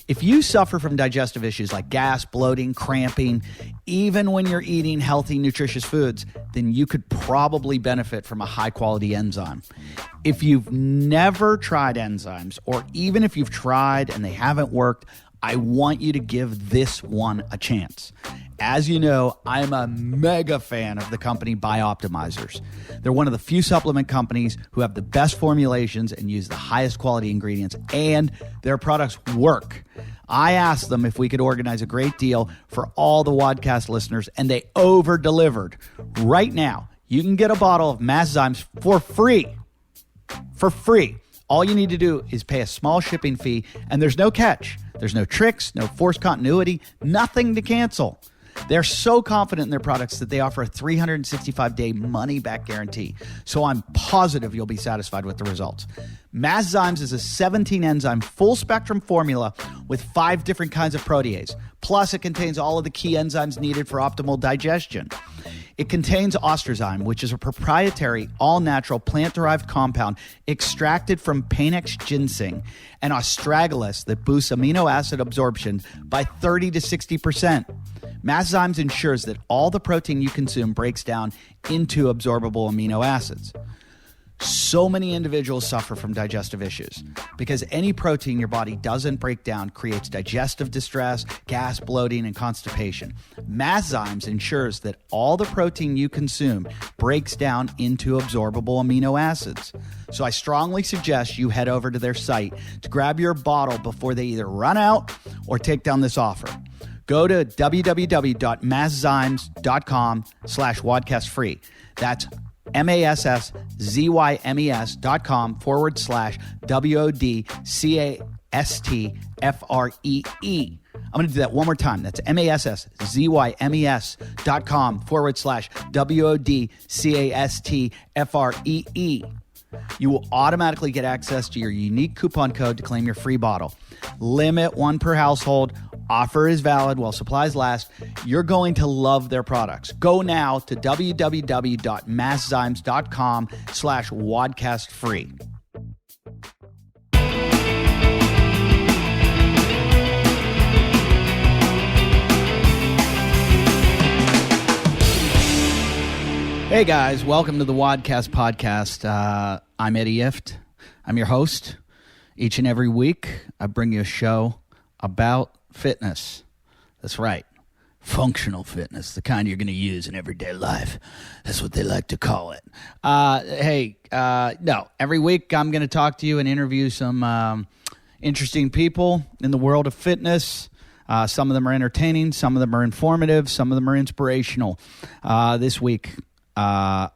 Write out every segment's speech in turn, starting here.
If you suffer from digestive issues like gas, bloating, cramping, even when you're eating healthy, nutritious foods, then you could probably benefit from a high-quality enzyme. If you've never tried enzymes, or even if you've tried and they haven't worked, I want you to give this one a chance. As you know, I'm a mega fan of the company BiOptimizers. They're one of the few supplement companies who have the best formulations and use the highest quality ingredients, and their products work. I asked them if we could organize a great deal for all the WODcast listeners, and they over-delivered. Right now, you can get a bottle of Masszymes for free. For free. All you need to do is pay a small shipping fee, and there's no catch. There's no tricks, no forced continuity, nothing to cancel. They're so confident in their products that they offer a 365-day money-back guarantee. So I'm positive you'll be satisfied with the results. Masszymes is a 17-enzyme full-spectrum formula with 5 different kinds of protease. Plus, it contains all of the key enzymes needed for optimal digestion. It contains ostrozyme, which is a proprietary, all-natural, plant-derived compound extracted from Panax ginseng, and astragalus that boosts amino acid absorption by 30 to 60%. Masszymes ensures that all the protein you consume breaks down into absorbable amino acids. So many individuals suffer from digestive issues because any protein your body doesn't break down creates digestive distress, gas, bloating, and constipation. Masszymes ensures that all the protein you consume breaks down into absorbable amino acids. So I strongly suggest you head over to their site to grab your bottle before they either run out or take down this offer. Go to www.masszymes.com/WODcast-free. That's MASSZYMES.com/WODCASTFREE. I'm going to do that one more time. That's MASSZYMES.com/WODCASTFREE. You will automatically get access to your unique coupon code to claim your free bottle. Limit 1 per household. Offer is valid while supplies last. You're going to love their products. Go now to www.masszymes.com/WODcast-free. Hey guys, welcome to the WODcast podcast. I'm Eddie Ift. I'm your host. Each and every week, I bring you a show about fitness. That's right. Functional fitness, the kind you're going to use in everyday life. That's what they like to call it. Every week I'm going to talk to you and interview some interesting people in the world of fitness. Some of them are entertaining, some of them are informative, some of them are inspirational. This week, all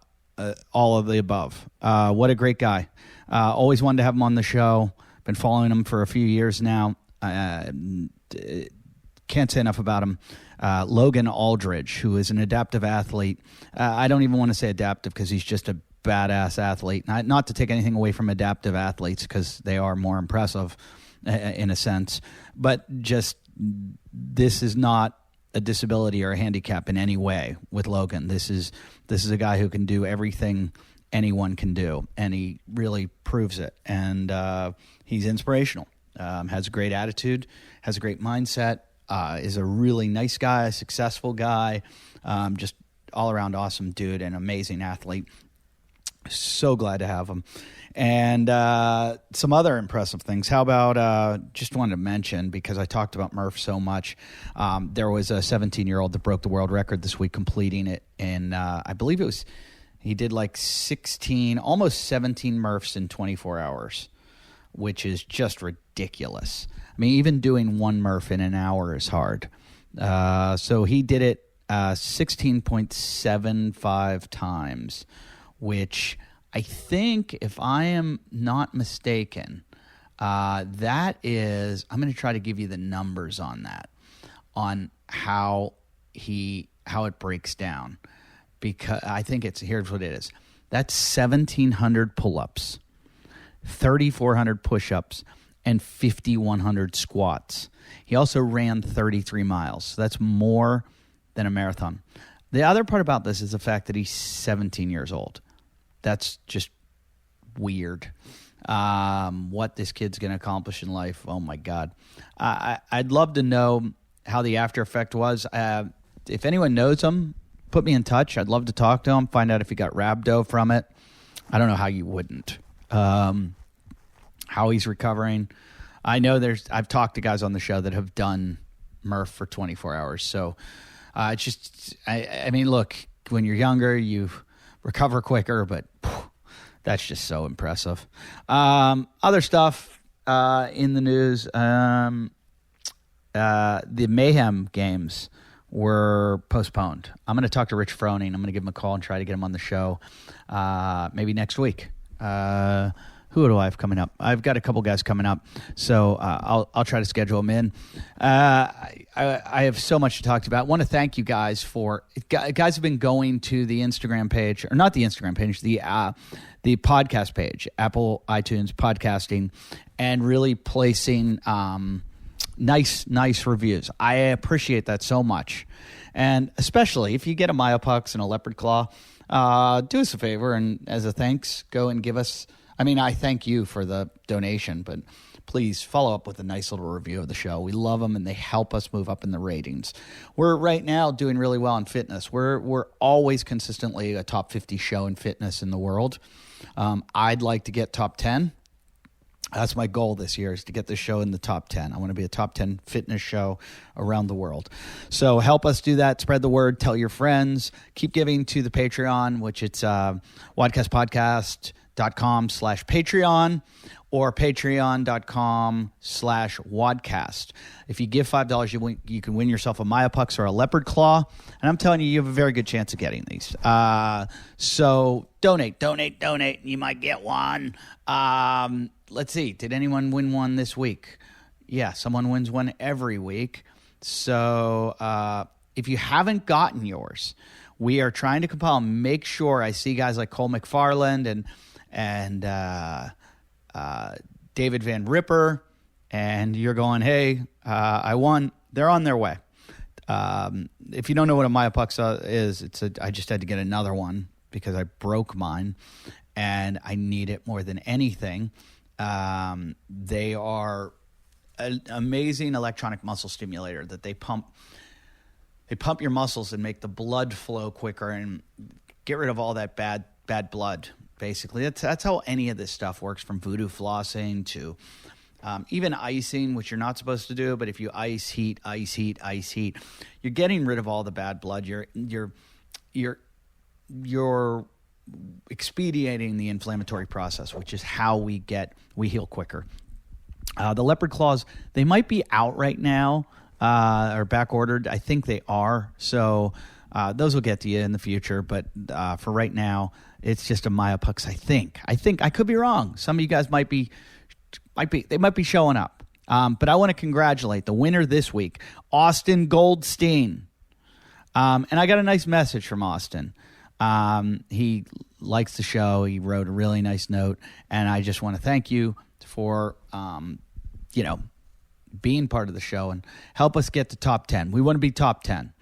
of the above. What a great guy. Always wanted to have him on the show. Been following him for a few years now. Can't say enough about him. Logan Aldridge, who is an adaptive athlete. I don't even want to say adaptive because he's just a badass athlete. Not to take anything away from adaptive athletes because they are more impressive in a sense. But just this is not a disability or a handicap in any way with Logan. This is a guy who can do everything anyone can do, and he really proves it. And he's inspirational. Has a great attitude, has a great mindset, is a really nice guy, successful guy, just all-around awesome dude and amazing athlete. So glad to have him. And some other impressive things. How about, just wanted to mention, because I talked about Murph so much, there was a 17-year-old that broke the world record this week, completing it. And I believe he did like 16, almost 17 Murphs in 24 hours, which is just ridiculous. I mean, even doing one Murph in an hour is hard. So he did it 16.75 times, which I think, if I am not mistaken, that is, I'm going to try to give you the numbers on that, on how it breaks down, because I think here's what it is. That's 1,700 pull-ups, 3,400 push-ups, and 5,100 squats. He also ran 33 miles. So that's more than a marathon. The other part about this is the fact that he's 17 years old. That's just weird. what this kid's going to accomplish in life. Oh, my God. I'd love to know how the after effect was. If anyone knows him, put me in touch. I'd love to talk to him, find out if he got rhabdo from it. I don't know how you wouldn't. How he's recovering. I know I've talked to guys on the show that have done Murph for 24 hours. So it's just, I mean, look, when you're younger, you recover quicker, but that's just so impressive. Other stuff in the news, the Mayhem games were postponed. I'm going to talk to Rich Froning. I'm going to give him a call and try to get him on the show maybe next week. Who do I have coming up? I've got a couple guys coming up, so I'll try to schedule them in. I have so much to talk about. I want to thank you guys guys have been going to the Instagram page, or not the Instagram page, the podcast page, Apple iTunes podcasting, and really placing nice reviews. I appreciate that so much, and especially if you get a Myopux and a leopard claw, do us a favor, and as a thanks, go and give us. I mean, I thank you for the donation, but please follow up with a nice little review of the show. We love them, and they help us move up in the ratings. We're right now doing really well in fitness. We're always consistently a top 50 show in fitness in the world. I'd like to get top 10. That's my goal this year, is to get this show in the top 10. I want to be a top 10 fitness show around the world. So help us do that. Spread the word. Tell your friends. Keep giving to the Patreon, which it's WODcastPodcast.com/Patreon or patreon.com/WODcast. If you give $5, you can win yourself a Myopux or a leopard claw. And I'm telling you, you have a very good chance of getting these. So donate. You might get one. Let's see. Did anyone win one this week? Yeah, someone wins one every week. So if you haven't gotten yours, we are trying to compile and make sure. I see guys like Cole McFarland and David Van Ripper, and you're going, hey, I won. They're on their way. If you don't know what a Myopux is, I just had to get another one because I broke mine, and I need it more than anything. They are an amazing electronic muscle stimulator that they pump. They pump your muscles and make the blood flow quicker and get rid of all that bad blood. Basically, that's how any of this stuff works, from voodoo flossing to even icing, which you're not supposed to do. But if you ice heat, you're getting rid of all the bad blood. You're expediting the inflammatory process, which is how we heal quicker. The leopard claws, they might be out right now or back ordered. I think they are. So those will get to you in the future. But for right now, it's just a Myopux. I think I could be wrong. Some of you guys might be showing up. But I want to congratulate the winner this week, Austin Goldstein. And I got a nice message from Austin. He likes the show. He wrote a really nice note, and I just want to thank you for being part of the show and help us get to top 10. We want to be top 10.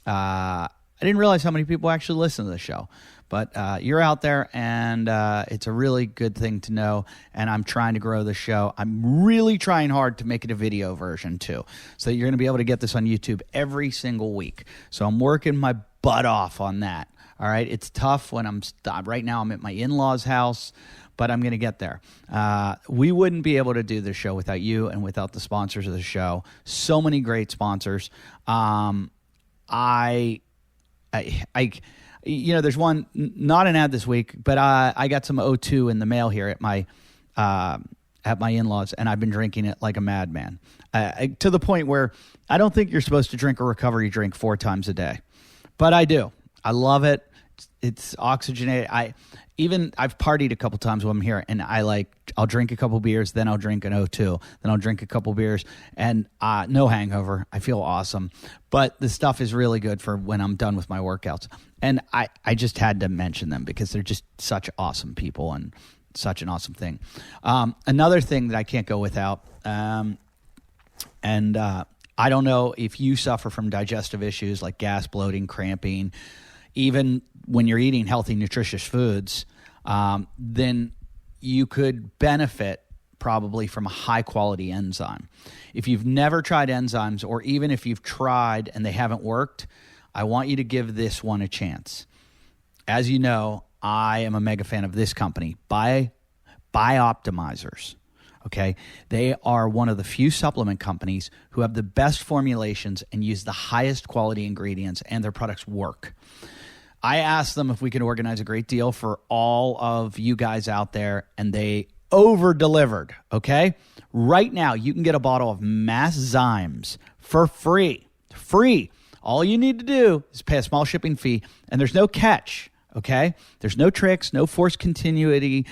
I didn't realize how many people actually listen to the show, but you're out there, and it's a really good thing to know, and I'm trying to grow the show. I'm really trying hard to make it a video version, too, so you're going to be able to get this on YouTube every single week. So I'm working my butt off on that, all right? It's tough when right now I'm at my in-laws' house, but I'm going to get there. We wouldn't be able to do this show without you and without the sponsors of the show. So many great sponsors. There's one, not an ad this week, but I got some O2 in the mail here at my in-laws, and I've been drinking it like a madman, to the point where I don't think you're supposed to drink a recovery drink 4 times a day, but I do. I love it. It's oxygenated. I've partied a couple times when I'm here, and I'll drink a couple beers, then I'll drink an O2, then I'll drink a couple beers, and no hangover. I feel awesome. But the stuff is really good for when I'm done with my workouts. And I just had to mention them because they're just such awesome people and such an awesome thing. Another thing that I can't go without, I don't know if you suffer from digestive issues like gas, bloating, cramping, even when you're eating healthy, nutritious foods, then you could benefit probably from a high-quality enzyme. If you've never tried enzymes, or even if you've tried and they haven't worked, I want you to give this one a chance. As you know, I am a mega fan of this company, BiOptimizers. Okay, they are one of the few supplement companies who have the best formulations and use the highest quality ingredients, and their products work. I asked them if we could organize a great deal for all of you guys out there, and they over-delivered, okay? Right now, you can get a bottle of Mass Zymes for free. Free. All you need to do is pay a small shipping fee, and there's no catch, okay? There's no tricks, no forced continuity.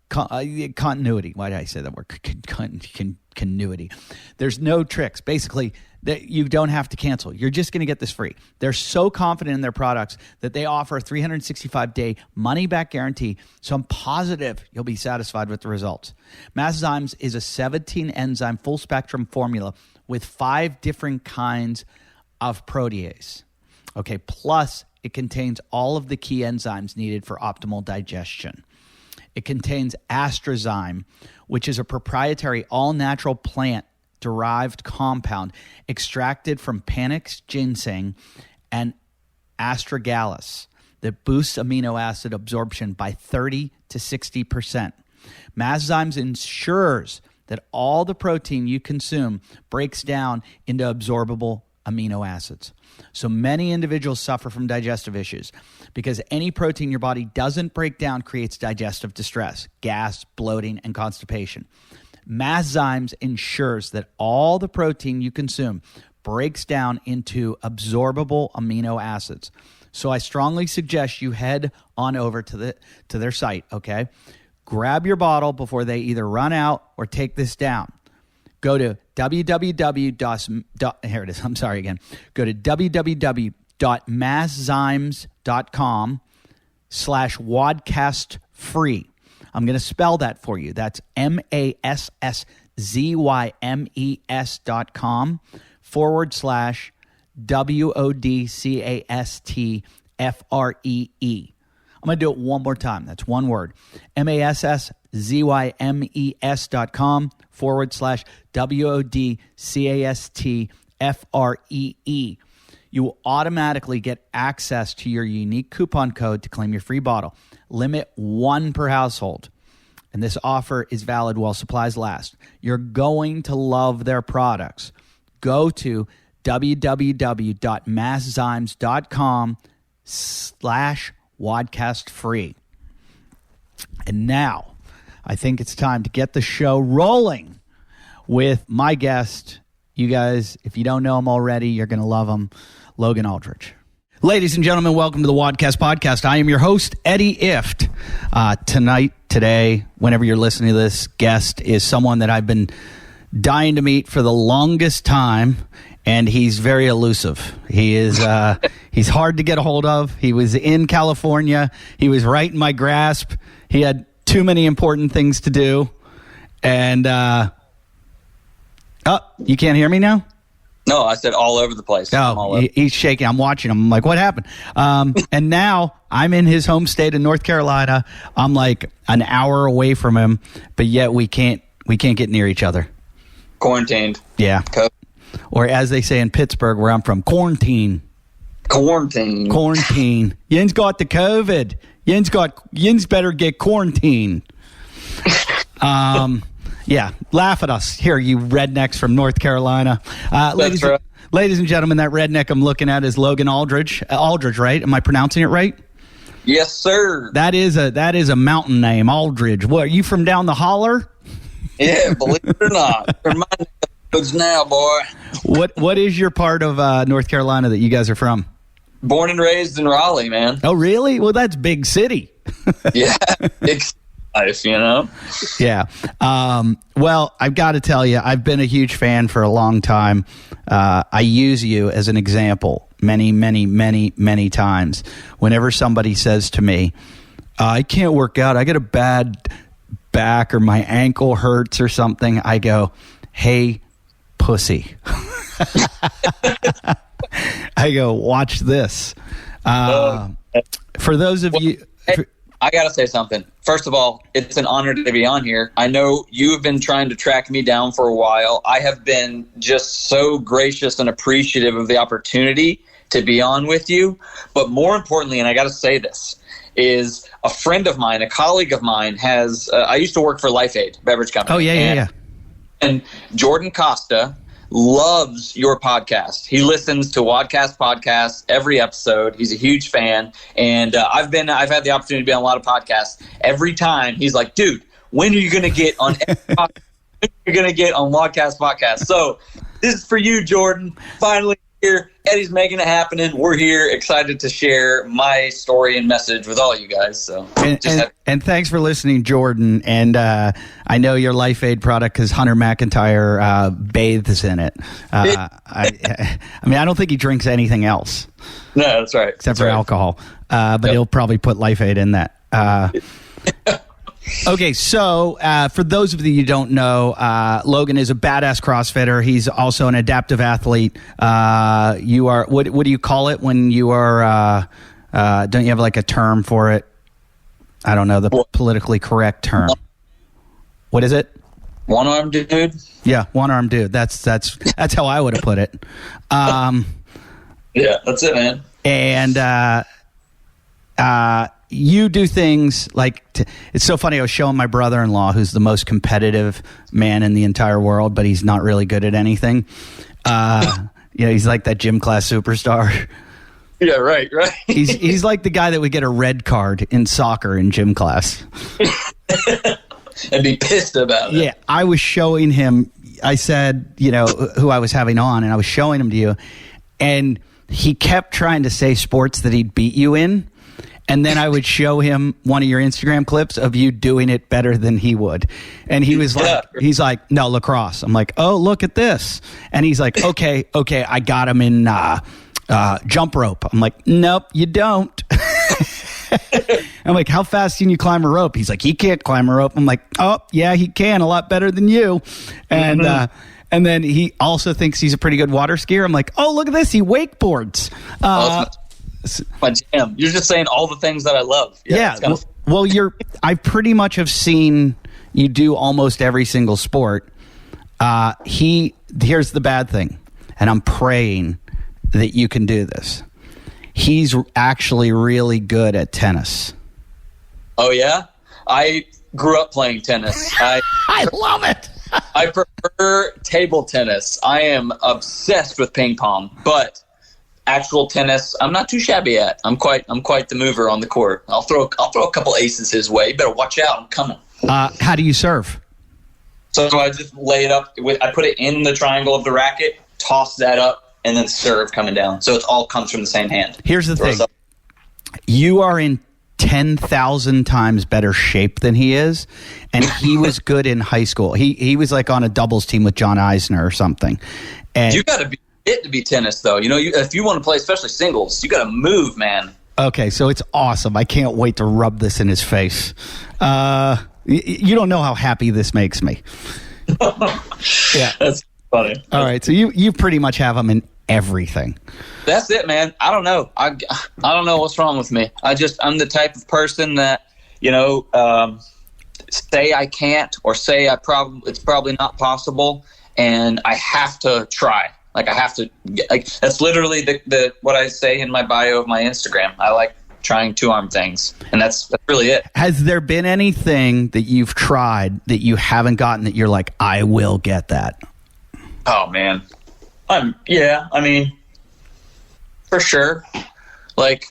Continuity. Why did I say that word? Continuity. There's no tricks. Basically, that you don't have to cancel. You're just going to get this free. They're so confident in their products that they offer a 365-day money-back guarantee, so I'm positive you'll be satisfied with the results. Masszymes is a 17-enzyme full-spectrum formula with 5 different kinds of protease. Okay, plus it contains all of the key enzymes needed for optimal digestion. It contains astrazyme, which is a proprietary all-natural plant-derived compound extracted from Panax ginseng and astragalus that boosts amino acid absorption by 30 to 60%. Masszymes ensures that all the protein you consume breaks down into absorbable amino acids. So many individuals suffer from digestive issues because any protein your body doesn't break down creates digestive distress, gas, bloating, and constipation. Masszymes ensures that all the protein you consume breaks down into absorbable amino acids. So I strongly suggest you head on over to their site, okay? Grab your bottle before they either run out or take this down. Go to www.masszymes.com/WODcast-free. I'm going to spell that for you. That's MASSZYMES.com/WODCASTFREE. I'm going to do it one more time. That's one word. MASSZYMES.com/WODCASTFREE. You will automatically get access to your unique coupon code to claim your free bottle. Limit 1 per household. And this offer is valid while supplies last. You're going to love their products. Go to www.masszymes.com/WODcast free. And now, I think it's time to get the show rolling with my guest. You guys, if you don't know him already, you're going to love him, Logan Aldridge. Ladies and gentlemen, welcome to the WODcast podcast. I am your host, Eddie Ift. Today, whenever you're listening to this, guest is someone that I've been dying to meet for the longest time, and he's very elusive. He is he's hard to get a hold of. He was in California. He was right in my grasp. He had too many important things to do. And you can't hear me now? No, I said all over the place. He's shaking. I'm watching him. I'm like, what happened? And now I'm in his home state of North Carolina. I'm like an hour away from him, but yet we can't get near each other. Quarantined. Yeah. Or as they say in Pittsburgh, where I'm from, quarantine. Yin's got the COVID. Yin's better get quarantined. Yeah, laugh at us here, you rednecks from North Carolina. Ladies and gentlemen, that redneck I'm looking at is Logan Aldridge. Aldridge, right? Am I pronouncing it right? Yes, sir. That is a mountain name, Aldridge. What, are you from down the holler? Yeah, believe it or not. From my neighborhoods now, boy. What is your part of North Carolina that you guys are from? Born and raised in Raleigh, man. Oh, really? Well, that's big city. Yeah, big life, you know? Yeah. Well, I've got to tell you, I've been a huge fan for a long time. I use you as an example many times. Whenever somebody says to me, I can't work out, I get a bad back or my ankle hurts or something, I go, hey, pussy. I go, watch this. For those of you... I got to say something. First of all, it's an honor to be on here. I know you've been trying to track me down for a while. I have been just so gracious and appreciative of the opportunity to be on with you. But more importantly, and I got to say this, is a friend of mine, a colleague of mine has, I used to work for LifeAid beverage company. Oh, yeah. And Jordan Costa loves your podcast. He listens to WODcast podcasts every episode. He's a huge fan. And I've had the opportunity to be on a lot of podcasts. Every time he's like, dude, when are you going to get on when are you going to get on WODcast podcast? So this is for you, Jordan. Finally here. Eddie's making it happen. We're here, excited to share my story and message with all you guys. So, and thanks for listening, Jordan. And I know your LifeAid product because Hunter McIntyre bathes in it. I mean, I don't think he drinks anything else. No, that's right. Except for alcohol. But he'll probably put LifeAid in that. Okay, so for those of you who don't know, Logan is a badass CrossFitter. He's also an adaptive athlete. You are what do you call it when you are? Don't you have like a term for it? I don't know the politically correct term. What is it? One-armed dude. Yeah, one-armed dude. That's how I would have put it. Yeah, that's it, man. And you do things like it's so funny. I was showing my brother-in-law, who's the most competitive man in the entire world, but he's not really good at anything. He's like that gym class superstar. Yeah, right. He's like the guy that would get a red card in soccer in gym class. And be pissed about it. Yeah, I was showing him. I said, who I was having on, and I was showing him to you, and he kept trying to say sports that he'd beat you in. And then I would show him one of your Instagram clips of you doing it better than he would. And he was like, he's like, no, lacrosse. I'm like, oh, look at this. And he's like, okay, I got him in jump rope. I'm like, nope, you don't. I'm like, how fast can you climb a rope? He's like, he can't climb a rope. I'm like, oh, yeah, he can, a lot better than you. And and then he also thinks he's a pretty good water skier. I'm like, oh, look at this, he wakeboards. My jam. You're just saying all the things that I love. Yeah. Well, I pretty much have seen you do almost every single sport. Here's the bad thing, and I'm praying that you can do this. He's actually really good at tennis. Oh yeah? I grew up playing tennis. I love it. I prefer table tennis. I am obsessed with ping pong, but actual tennis, I'm not too shabby at. I'm quite the mover on the court. I'll throw a couple aces his way. You better watch out. I'm coming. How do you serve? So I just lay it up. I put it in the triangle of the racket, toss that up, and then serve coming down. So it all comes from the same hand. Here's the thing. You are in 10,000 times better shape than he is, and he was good in high school. He was like on a doubles team with John Eisner or something. And you got to be it to be tennis, though. If you want to play, especially singles, you got to move, man. Okay, so it's awesome. I can't wait to rub this in his face. You don't know how happy this makes me. Yeah, that's funny. All right, so you pretty much have him in everything. That's it, man. I don't know. I don't know what's wrong with me. I'm the type of person that say I can't or say it's probably not possible, and I have to try. Like I have to. That's literally the what I say in my bio of my Instagram. I like trying two-arm things, and that's really it. Has there been anything that you've tried that you haven't gotten that you're like, I will get that? Oh man, for sure. Like,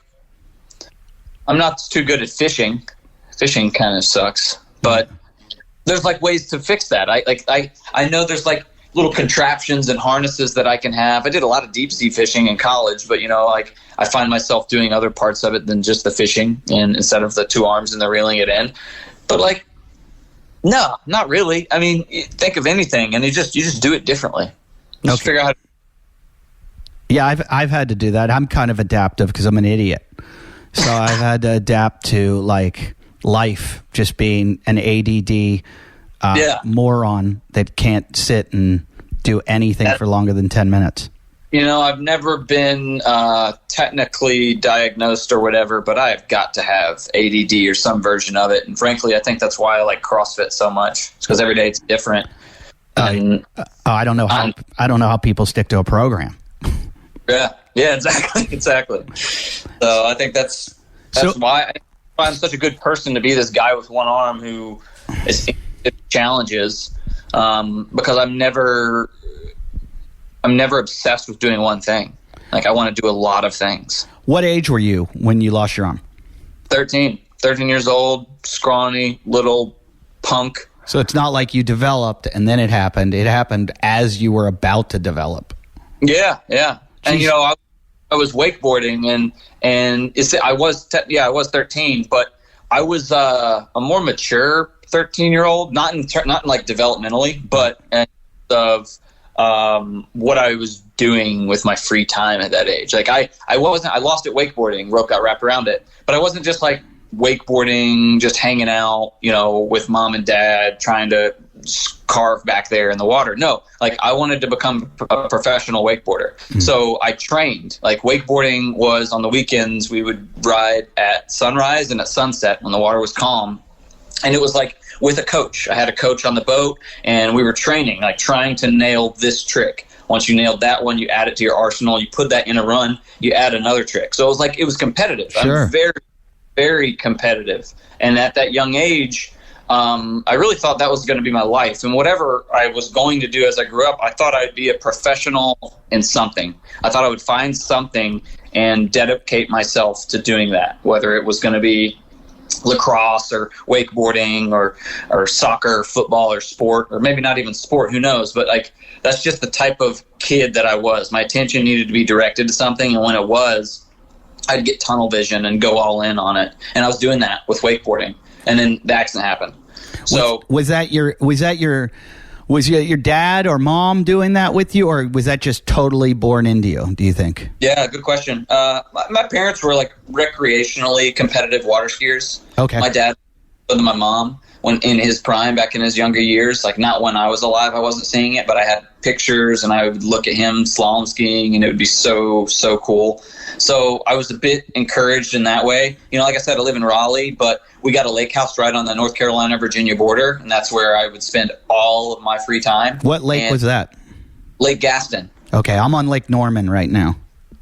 I'm not too good at fishing. Fishing kind of sucks, but there's like ways to fix that. I know there's like little contraptions and harnesses that I can have. I did a lot of deep sea fishing in college, but I find myself doing other parts of it than just the fishing, and instead of the two arms and the reeling it in. But no, not really. I mean, you think of anything and you just do it differently. Just figure out how to. Yeah, I've had to do that. I'm kind of adaptive because I'm an idiot. So I've had to adapt to like life, just being an ADD moron that can't sit and do anything for longer than 10 minutes. I've never been technically diagnosed or whatever, but I've got to have ADD or some version of it. And frankly, I think that's why I like CrossFit so much. It's because every day it's different. I don't know how people stick to a program. Yeah, exactly. So I think that's why I'm such a good person to be this guy with one arm who is challenges, because I'm never obsessed with doing one thing. Like, I want to do a lot of things. What age were you when you lost your arm? 13 years old, scrawny, little punk. So it's not like you developed and then it happened. It happened as you were about to develop. Yeah. And, I was wakeboarding and I was 13, but I was a more mature 13-year-old, not in like developmentally, but of what I was doing with my free time at that age. Like I lost at wakeboarding, rope got wrapped around it, but I wasn't just like wakeboarding, just hanging out, with mom and dad, trying to carve back there in the water. No, like I wanted to become a professional wakeboarder. Mm-hmm. So I trained. Like, wakeboarding was on the weekends. We would ride at sunrise and at sunset when the water was calm. And it was like with a coach. I had a coach on the boat, and we were training, like trying to nail this trick. Once you nailed that one, you add it to your arsenal. You put that in a run, you add another trick. So it was competitive. Sure. I'm very, very competitive. And at that young age, I really thought that was going to be my life. And whatever I was going to do as I grew up, I thought I'd be a professional in something. I thought I would find something and dedicate myself to doing that, whether it was going to be lacrosse or wakeboarding or soccer, football, or sport, or maybe not even sport, who knows. But like, that's just the type of kid that I was. My attention needed to be directed to something, and when it was, I'd get tunnel vision and go all in on it. And I was doing that with wakeboarding, and then the accident happened. So was your dad or mom doing that with you, or was that just totally born into you, do you think? Yeah, good question. My parents were like recreationally competitive water skiers. Okay. My dad and my mom, when in his prime, back in his younger years, like not when I was alive, I wasn't seeing it, but I had pictures and I would look at him slalom skiing, and it would be so cool. So I was a bit encouraged in that way. Like I said, I live in Raleigh, but we got a lake house right on the North Carolina-Virginia border, and that's where I would spend all of my free time. What lake was that? Lake Gaston. Okay, I'm on Lake Norman right now.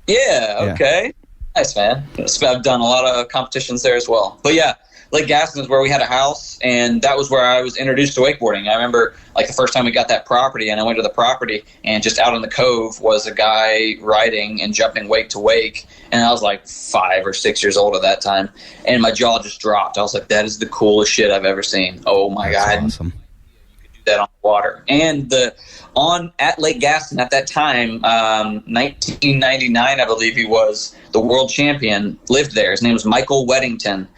Yeah, okay. Yeah. Nice, man. I've done a lot of competitions there as well. But yeah, Lake Gaston is where we had a house, and that was where I was introduced to wakeboarding. I remember like the first time we got that property, and I went to the property, and just out in the cove was a guy riding and jumping wake to wake, and I was like 5 or 6 years old at that time, and my jaw just dropped. I was like, that is the coolest shit I've ever seen. Oh my God. Awesome. You could do that on the water. And at Lake Gaston at that time, 1999, I believe he was the world champion, lived there. His name was Michael Weddington.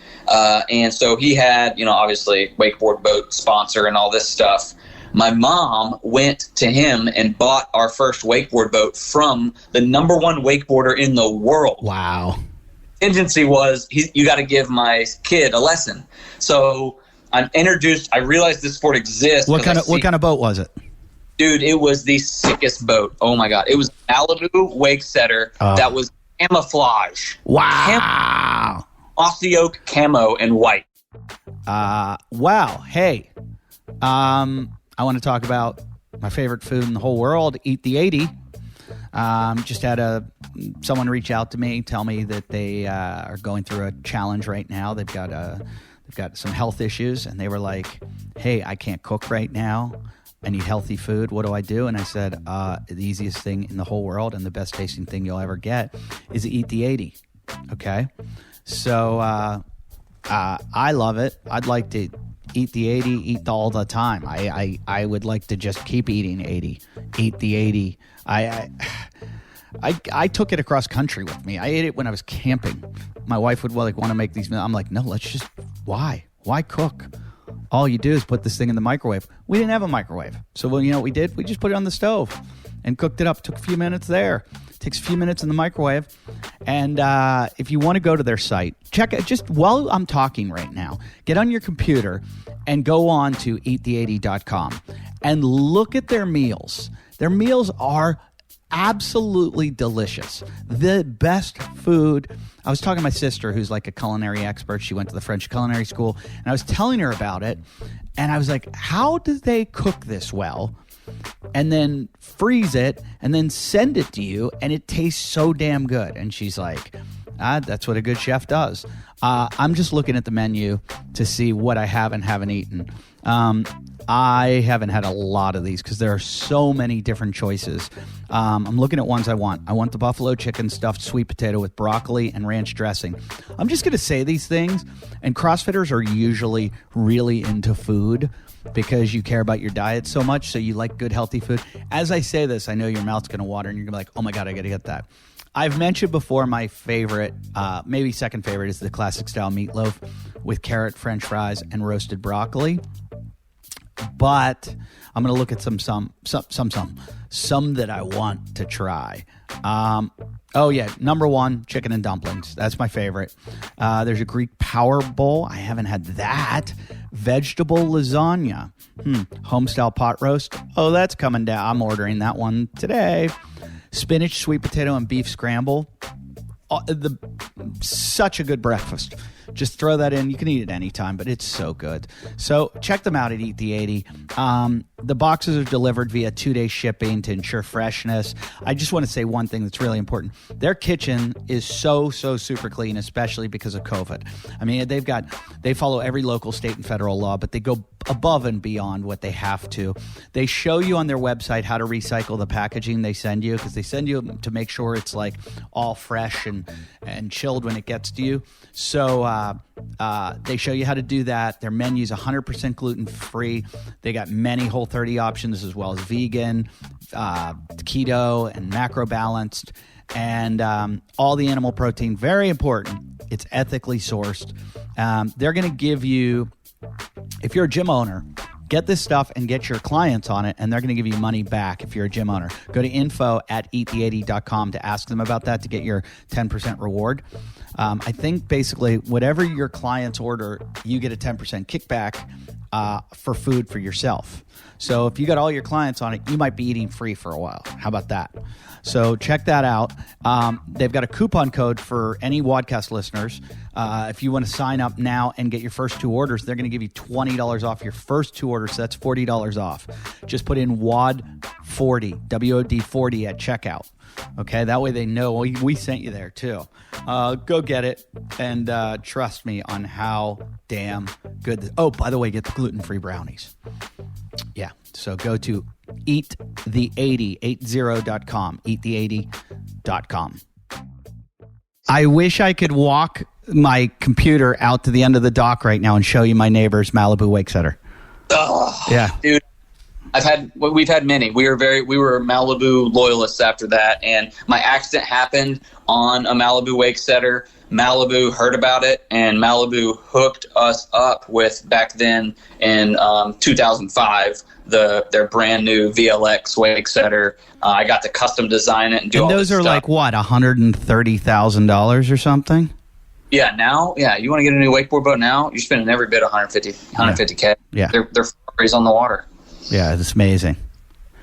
And so he had, obviously wakeboard boat sponsor and all this stuff. My mom went to him and bought our first wakeboard boat from the number one wakeboarder in the world. Wow. Contingency was, you got to give my kid a lesson. So I'm introduced. I realized this sport exists. What kind of boat was it? Dude, it was the sickest boat. Oh my God. It was Malibu wake setter that was camouflage. Wow. Mossy oak camo and white. Wow. Hey, I want to talk about my favorite food in the whole world, Eat the 80. Just had someone reach out to me, tell me that they are going through a challenge right now. They've got some health issues, and they were like, hey, I can't cook right now. I need healthy food. What do I do? And I said, the easiest thing in the whole world and the best tasting thing you'll ever get is Eat the 80. Okay? So I love it. I'd like to eat the 80, eat all the time. I would like to just keep eating 80, eat the 80. I took it across country with me. I ate it when I was camping. My wife would want to make these meals. I'm like, no, why cook? All you do is put this thing in the microwave. We didn't have a microwave. So, you know what we did? We just put it on the stove and cooked it up. Took a few minutes there. Takes a few minutes in the microwave. And if you want to go to their site, check it. Just while I'm talking right now, get on your computer and go on to eatthE80.com and look at their meals. Their meals are absolutely delicious. The best food. I was talking to my sister, who's like a culinary expert. She went to the French culinary school, and I was telling her about it. And I was like, how do they cook this well and then freeze it and then send it to you, and it tastes so damn good? And she's like, that's what a good chef does. I'm just looking at the menu to see what I have and haven't eaten. I haven't had a lot of these because there are so many different choices. I'm looking at ones I want. I want the buffalo chicken stuffed sweet potato with broccoli and ranch dressing. I'm just going to say these things, and CrossFitters are usually really into food because you care about your diet so much, so you like good, healthy food. As I say this, I know your mouth's going to water, and you're going to be like, oh my God, I got to get that. I've mentioned before my favorite, maybe second favorite, is the classic style meatloaf with carrot, French fries, and roasted broccoli. But I'm going to look at some that I want to try. Oh yeah, number one, chicken and dumplings. That's my favorite. There's a Greek power bowl. I haven't had that. Vegetable lasagna. Homestyle pot roast. Oh, that's coming down. I'm ordering that one today. Spinach, sweet potato, and beef scramble. Such a good breakfast. Just throw that in. You can eat it anytime, but it's so good. So check them out at Eat the 80. The boxes are delivered via 2-day shipping to ensure freshness. I just want to say one thing that's really important. Their kitchen is so super clean, especially because of COVID. I mean, they follow every local, state, and federal law, but they go above and beyond what they have to. They show you on their website how to recycle the packaging they send you, because they send you to make sure it's like all fresh and chilled when it gets to you. So they show you how to do that. Their menu's 100% gluten-free. They got many Whole30 options as well as vegan, keto, and macro balanced, and all the animal protein. Very important. It's ethically sourced. They're going to give you, if you're a gym owner, get this stuff and get your clients on it, and they're going to give you money back if you're a gym owner. Go to info@eatthe80.com to ask them about that to get your 10% reward. I think basically whatever your clients order, you get a 10% kickback for food for yourself. So if you got all your clients on it, you might be eating free for a while. How about that? So check that out. They've got a coupon code for any WODcast listeners. If you want to sign up now and get your first 2 orders, they're going to give you $20 off your first 2 orders. So that's $40 off. Just put in WOD40, WOD40 at checkout. Okay, that way they know we sent you there too. Go get it, and trust me on how damn good. Oh, by the way, get the gluten-free brownies. Yeah, so go to eatthe80.com, eatthe80.com. I wish I could walk my computer out to the end of the dock right now and show you my neighbor's Malibu wake setter. Oh, yeah, dude. We've had many. We were Malibu loyalists after that, and my accident happened on a Malibu wake setter. Malibu heard about it, and Malibu hooked us up with, back then in 2005, their brand new VLX wake setter. I got to custom design it and do all this stuff. And those are like what, $130,000 or something? Yeah, now, you want to get a new wakeboard boat now? You're spending every bit $150K. Yeah, they're free on the water. Yeah, it's amazing.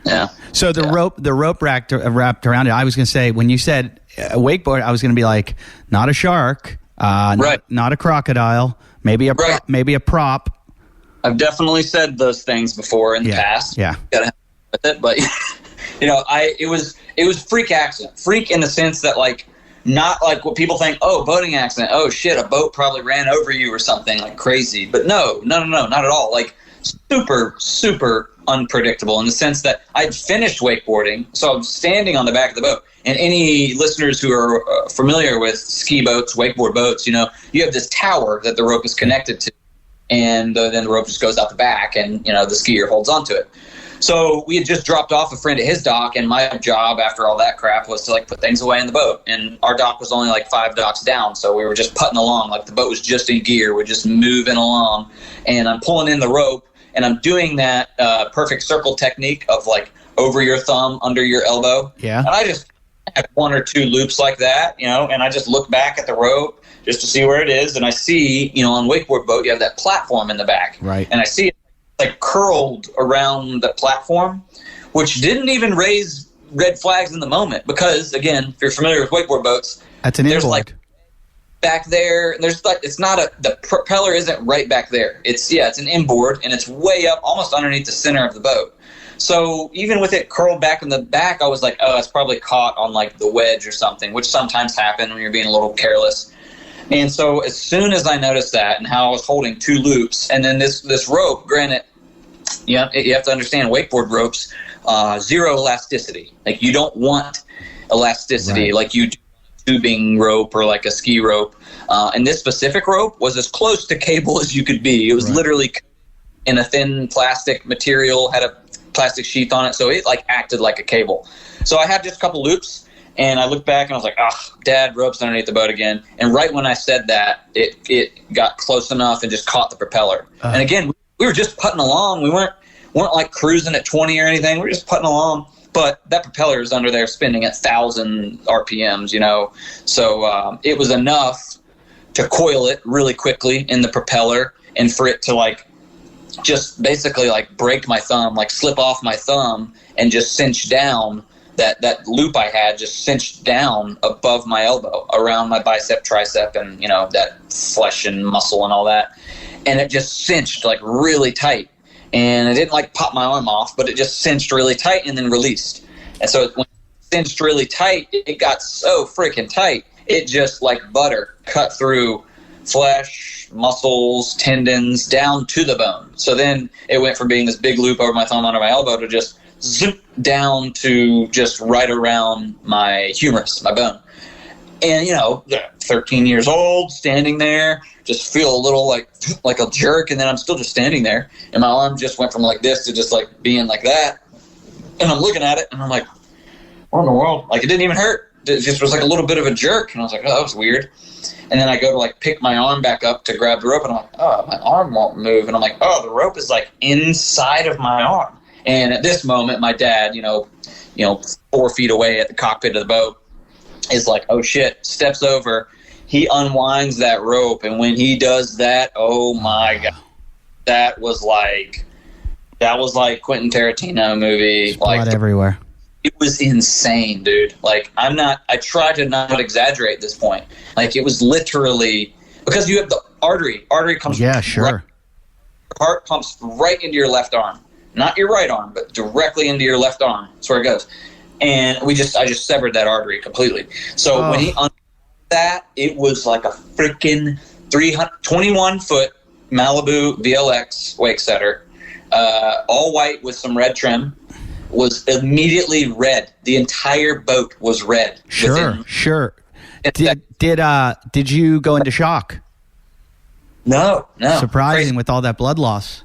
Yeah. So the rope wrapped around it. I was going to say, when you said a wakeboard, I was going to be like, not a shark, right? Not a crocodile, maybe a prop. I've definitely said those things before in the past. Yeah. Gotta have with it, but it was freak accident. Freak in the sense that, like, not like what people think. Oh, boating accident. Oh shit, a boat probably ran over you or something like crazy. But no, not at all. Like super unpredictable in the sense that I'd finished wakeboarding, so I'm standing on the back of the boat. And any listeners who are familiar with ski boats, wakeboard boats, you have this tower that the rope is connected to, and then the rope just goes out the back, and the skier holds onto it. So we had just dropped off a friend at his dock, and my job after all that crap was to like put things away in the boat. And our dock was only like 5 docks down, so we were just putting along, like the boat was just in gear, we're just moving along, and I'm pulling in the rope. And I'm doing that perfect circle technique of like over your thumb, under your elbow. Yeah. And I just had 1 or 2 loops like that, and I just look back at the rope just to see where it is. And I see, on wakeboard boat, you have that platform in the back. Right. And I see it like curled around the platform, which didn't even raise red flags in the moment because, again, if you're familiar with wakeboard boats, that's an inboard. Like back there, there's like, it's not the propeller isn't right back there. It's an inboard, and it's way up, almost underneath the center of the boat. So even with it curled back in the back, I was like, oh, it's probably caught on like the wedge or something, which sometimes happen when you're being a little careless. And so as soon as I noticed that and how I was holding 2 loops, and then this rope, granted, you have to understand wakeboard ropes, zero elasticity. Like you don't want elasticity like you do tubing rope or like a ski rope. And this specific rope was as close to cable as you could be. It was literally in a thin plastic material, had a plastic sheath on it, so it like acted like a cable. So I had just a couple loops, and I looked back and I was like, Dad, rope's underneath the boat again. And right when I said that, it got close enough and just caught the propeller. And again, we were just putting along. We weren't like cruising at 20 or anything. We were just putting along. But that propeller is under there spinning at 1,000 RPMs, you know. So it was enough to coil it really quickly in the propeller and for it to like just basically like break my thumb, like slip off my thumb and just cinch down. That loop I had just cinched down above my elbow, around my bicep, tricep, and, you know, that flesh and muscle and all that. And it just cinched like really tight. And it didn't like pop my arm off, but it just cinched really tight and then released. And so when it cinched really tight, it got so freaking tight, it just like butter cut through flesh, muscles, tendons, down to the bone. So then it went from being this big loop over my thumb under my elbow to just zip down to just right around my humerus, my bone. And, you know, 13 years old, standing there, just feel a little like a jerk, and then I'm still just standing there, and my arm just went from like this to just like being like that. And I'm looking at it, and I'm like, what in the world? Like, it didn't even hurt. It just was like a little bit of a jerk, and I was like, oh, that was weird. And then I go to like pick my arm back up to grab the rope, and I'm like, oh, my arm won't move. And I'm like, oh, the rope is like inside of my arm. And at this moment, my dad, you know, 4 feet away at the cockpit of the boat, is like, oh shit, steps over. He unwinds that rope, and when he does that, oh my God, that was like Quentin Tarantino movie. There's blood everywhere. It was insane, dude. Like, I try to not exaggerate this point. Like, it was literally, because you have the artery comes sure. Your heart pumps right into your left arm. Not your right arm, but directly into your left arm. That's where it goes. And I just severed that artery completely. So when he unwound that, it was like a freaking 21-foot Malibu VLX wake setter, all white with some red trim, was immediately red. The entire boat was red. Sure. Did you go into shock? No. Surprising. Crazy. With all that blood loss.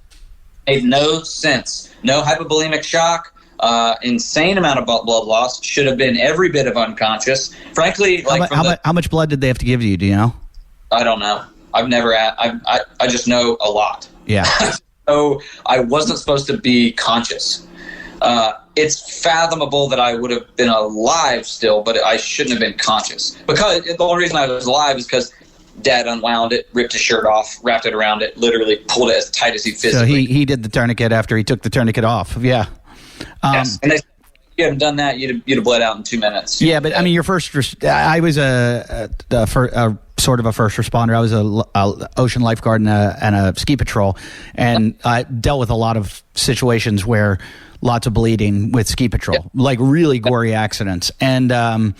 Made no sense. No hypovolemic shock. Insane amount of blood loss. Should have been every bit of unconscious. Frankly, how much blood did they have to give you? Do you know? I don't know. I've never. I just know a lot. Yeah. So I wasn't supposed to be conscious. It's fathomable that I would have been alive still, but I shouldn't have been conscious. Because the only reason I was alive is because Dad unwound it, ripped his shirt off, wrapped it around it, literally pulled it as tight as he physically. So he did the tourniquet after he took the tourniquit off. Yeah. Yes. And if you hadn't done that, you'd have bled out in 2 minutes. Yeah, but I mean, I was a sort of a first responder. I was a ocean lifeguard and a ski patrol, and I dealt with a lot of situations where lots of bleeding with ski patrol, like really gory accidents, and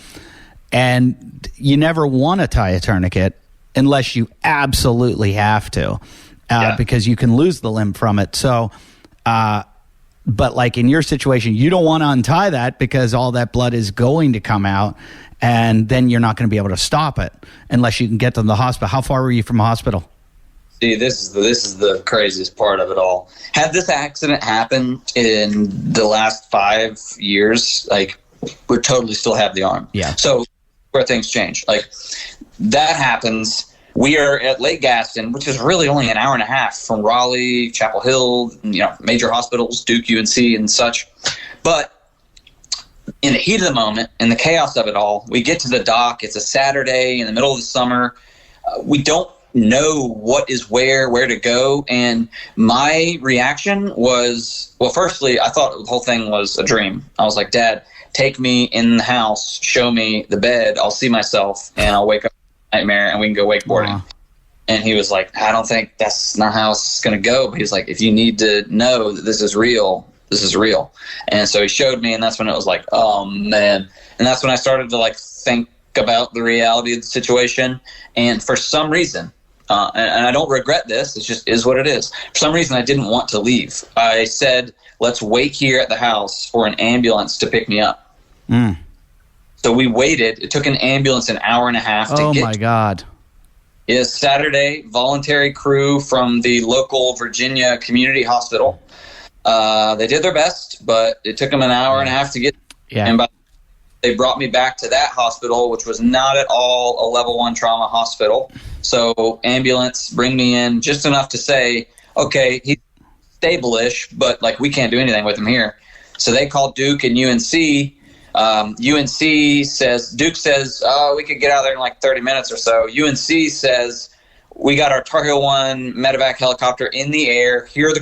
you never want to tie a tourniquet unless you absolutely have to, because you can lose the limb from it. So, but like in your situation, you don't want to untie that because all that blood is going to come out, and then you're not going to be able to stop it unless you can get to the hospital. How far were you from a hospital? See, this is the craziest part of it all. Had this accident happened in the last 5 years, like, we'd totally still have the arm. Yeah. So where things change, like that happens. We are at Lake Gaston, which is really only an hour and a half from Raleigh, Chapel Hill, major hospitals, Duke, UNC, and such. But in the heat of the moment, in the chaos of it all, we get to the dock. It's a Saturday in the middle of the summer. We don't know what is where to go. And my reaction was, well, firstly, I thought the whole thing was a dream. I was like, Dad, take me in the house, show me the bed, I'll see myself, and I'll wake up from nightmare and we can go wakeboarding. Wow. And he was like, I don't think that's not how it's going to go. But he's like, if you need to know that this is real, this is real. And so he showed me, and that's when it was like, oh man. And that's when I started to like think about the reality of the situation. And for some reason, and I don't regret this, it just is what it is. For some reason, I didn't want to leave. I said, let's wait here at the house for an ambulance to pick me up. So we waited. It took an ambulance an hour and a half to get. Oh my God. Yes, Saturday, voluntary crew from the local Virginia Community Hospital. They did their best, but it took them an hour and a half to get. Yeah. And they brought me back to that hospital, which was not at all a level 1 trauma hospital. So ambulance, bring me in just enough to say, okay, he's stable-ish, but like we can't do anything with him here. So they called Duke and UNC. Duke says, oh, we could get out there in like 30 minutes or so. UNC says, we got our Tar Heel 1 medevac helicopter in the air. Here are the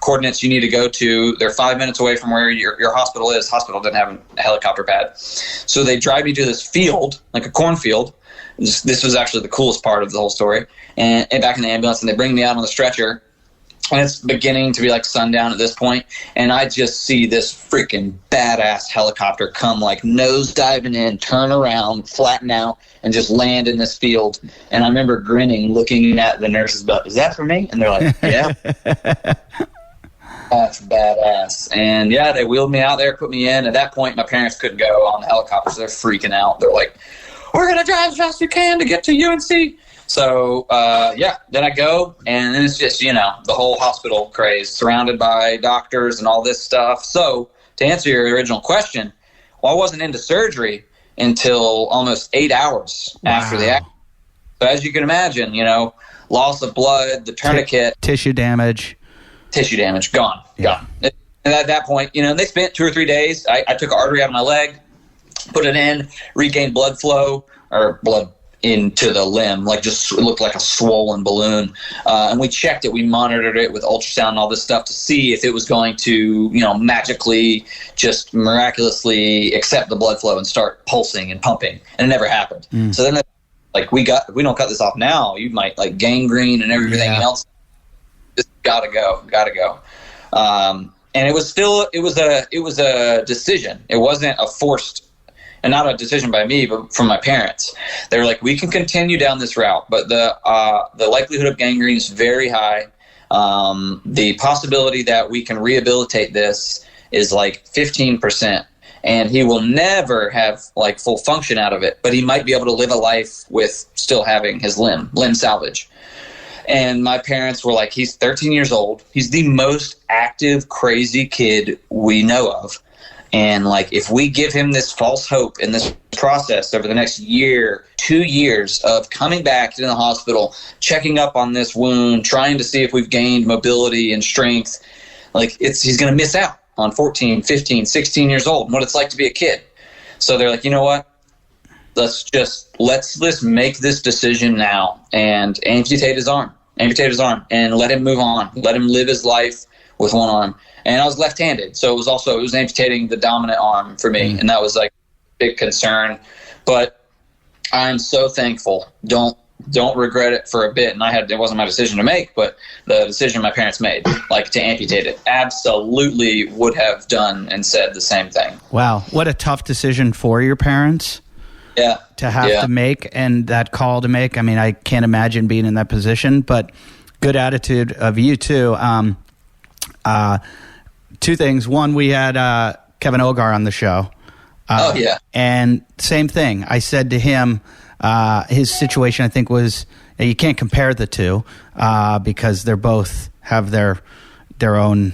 coordinates you need to go to. They're 5 minutes away from where your hospital is. Hospital didn't have a helicopter pad. So they drive me to this field, like a cornfield. This was actually the coolest part of the whole story. And back in the ambulance, and they bring me out on the stretcher. And it's beginning to be like sundown at this point, and I just see this freaking badass helicopter come like nose diving in, turn around, flatten out, and just land in this field. And I remember grinning, looking at the nurses, but is that for me? And they're like, yeah. That's badass. And yeah, they wheeled me out there, put me in. At that point, my parents couldn't go on the helicopter, so they're freaking out. They're like, we're going to drive as fast as you can to get to UNC. So, then I go, and then it's just, the whole hospital craze, surrounded by doctors and all this stuff. So, to answer your original question, I wasn't into surgery until almost 8 hours after the accident. So, as you can imagine, loss of blood, the tourniquet. Tissue damage, gone. And at that point, they spent 2 or 3 days. I took an artery out of my leg, put it in, regained blood flow, or blood into the limb, like just it looked like a swollen balloon. And we checked it, we monitored it with ultrasound and all this stuff to see if it was going to, magically, just miraculously accept the blood flow and start pulsing and pumping. And it never happened. So then, if we don't cut this off now, you might like gangrene and everything else. Just gotta go. And it was a decision. It wasn't a forced. And not a decision by me, but from my parents. They were like, we can continue down this route, but the likelihood of gangrene is very high. The possibility that we can rehabilitate this is like 15%. And he will never have like full function out of it, but he might be able to live a life with still having his limb salvage. And my parents were like, he's 13 years old. He's the most active, crazy kid we know of. And like, if we give him this false hope in this process over the next year, 2 years of coming back to the hospital, checking up on this wound, trying to see if we've gained mobility and strength, like he's going to miss out on 14, 15, 16 years old and what it's like to be a kid. So they're like, you know what? Let's make this decision now and amputate his arm and let him move on. Let him live his life with one arm. And I was left-handed, so it was amputating the dominant arm for me, and that was like a big concern. But I'm so thankful. Don't regret it for a bit. And it wasn't my decision to make, but the decision my parents made, like to amputate it, absolutely would have done and said the same thing. Wow, what a tough decision for your parents. Yeah. To have to make, and that call to make. I mean, I can't imagine being in that position, but good attitude of you too. Two things. One, we had Kevin Ogar on the show. And same thing. I said to him, his situation, I think, was you can't compare the two because they're both have their own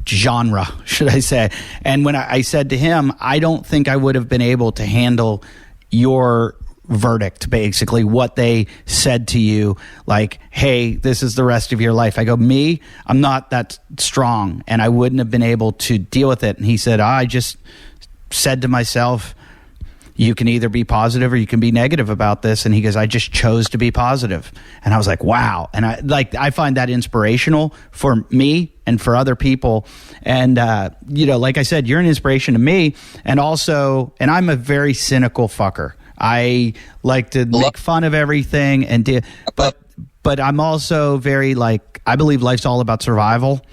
genre, should I say. And when I said to him, I don't think I would have been able to handle your verdict, basically what they said to you, like, hey, this is the rest of your life. I go, I'm not that strong, and I wouldn't have been able to deal with it. And he said, I just said to myself, you can either be positive or you can be negative about this. And he goes, I just chose to be positive. And I was like, wow. And I find that inspirational for me and for other people. And, like I said, you're an inspiration to me. And also, and I'm a very cynical fucker. I like to make fun of everything but I'm also very I believe life's all about survival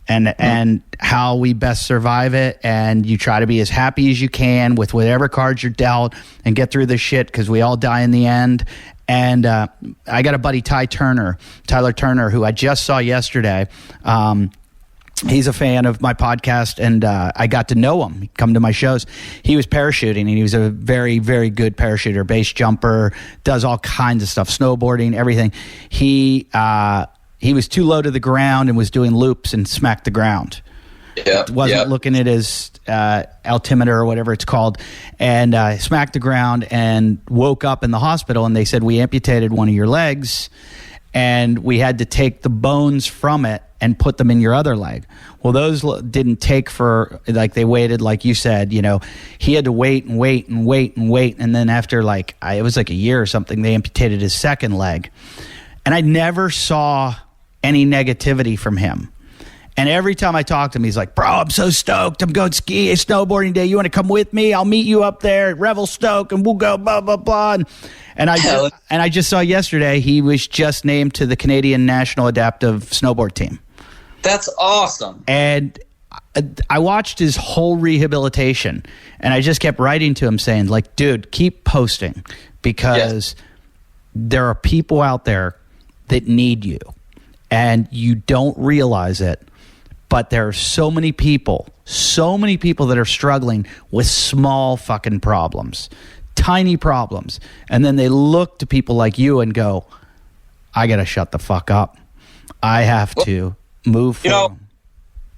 and how we best survive it. And you try to be as happy as you can with whatever cards you're dealt and get through this shit because we all die in the end. And I got a buddy, Tyler Turner, who I just saw yesterday. He's a fan of my podcast, and I got to know him. He'd come to my shows. He was parachuting, and he was a very, very good parachuter, base jumper, does all kinds of stuff, snowboarding, everything. He was too low to the ground and was doing loops and smacked the ground. Wasn't looking at his altimeter or whatever it's called, and smacked the ground and woke up in the hospital, and they said, we amputated one of your legs, and we had to take the bones from it and put them in your other leg. Well, those didn't take for, they waited, like you said, he had to wait. And then after it was a year or something, they amputated his second leg. And I never saw any negativity from him. And every time I talk to him, he's like, bro, I'm so stoked. I'm going ski snowboarding day. You want to come with me? I'll meet you up there at Revelstoke and we'll go blah, blah, blah. And I just saw yesterday he was just named to the Canadian National Adaptive Snowboard Team. That's awesome. And I watched his whole rehabilitation, and I just kept writing to him saying, dude, keep posting because there are people out there that need you, and you don't realize it, but there are so many people that are struggling with small fucking problems, tiny problems, and then they look to people like you and go, I got to shut the fuck up. I have to move forward.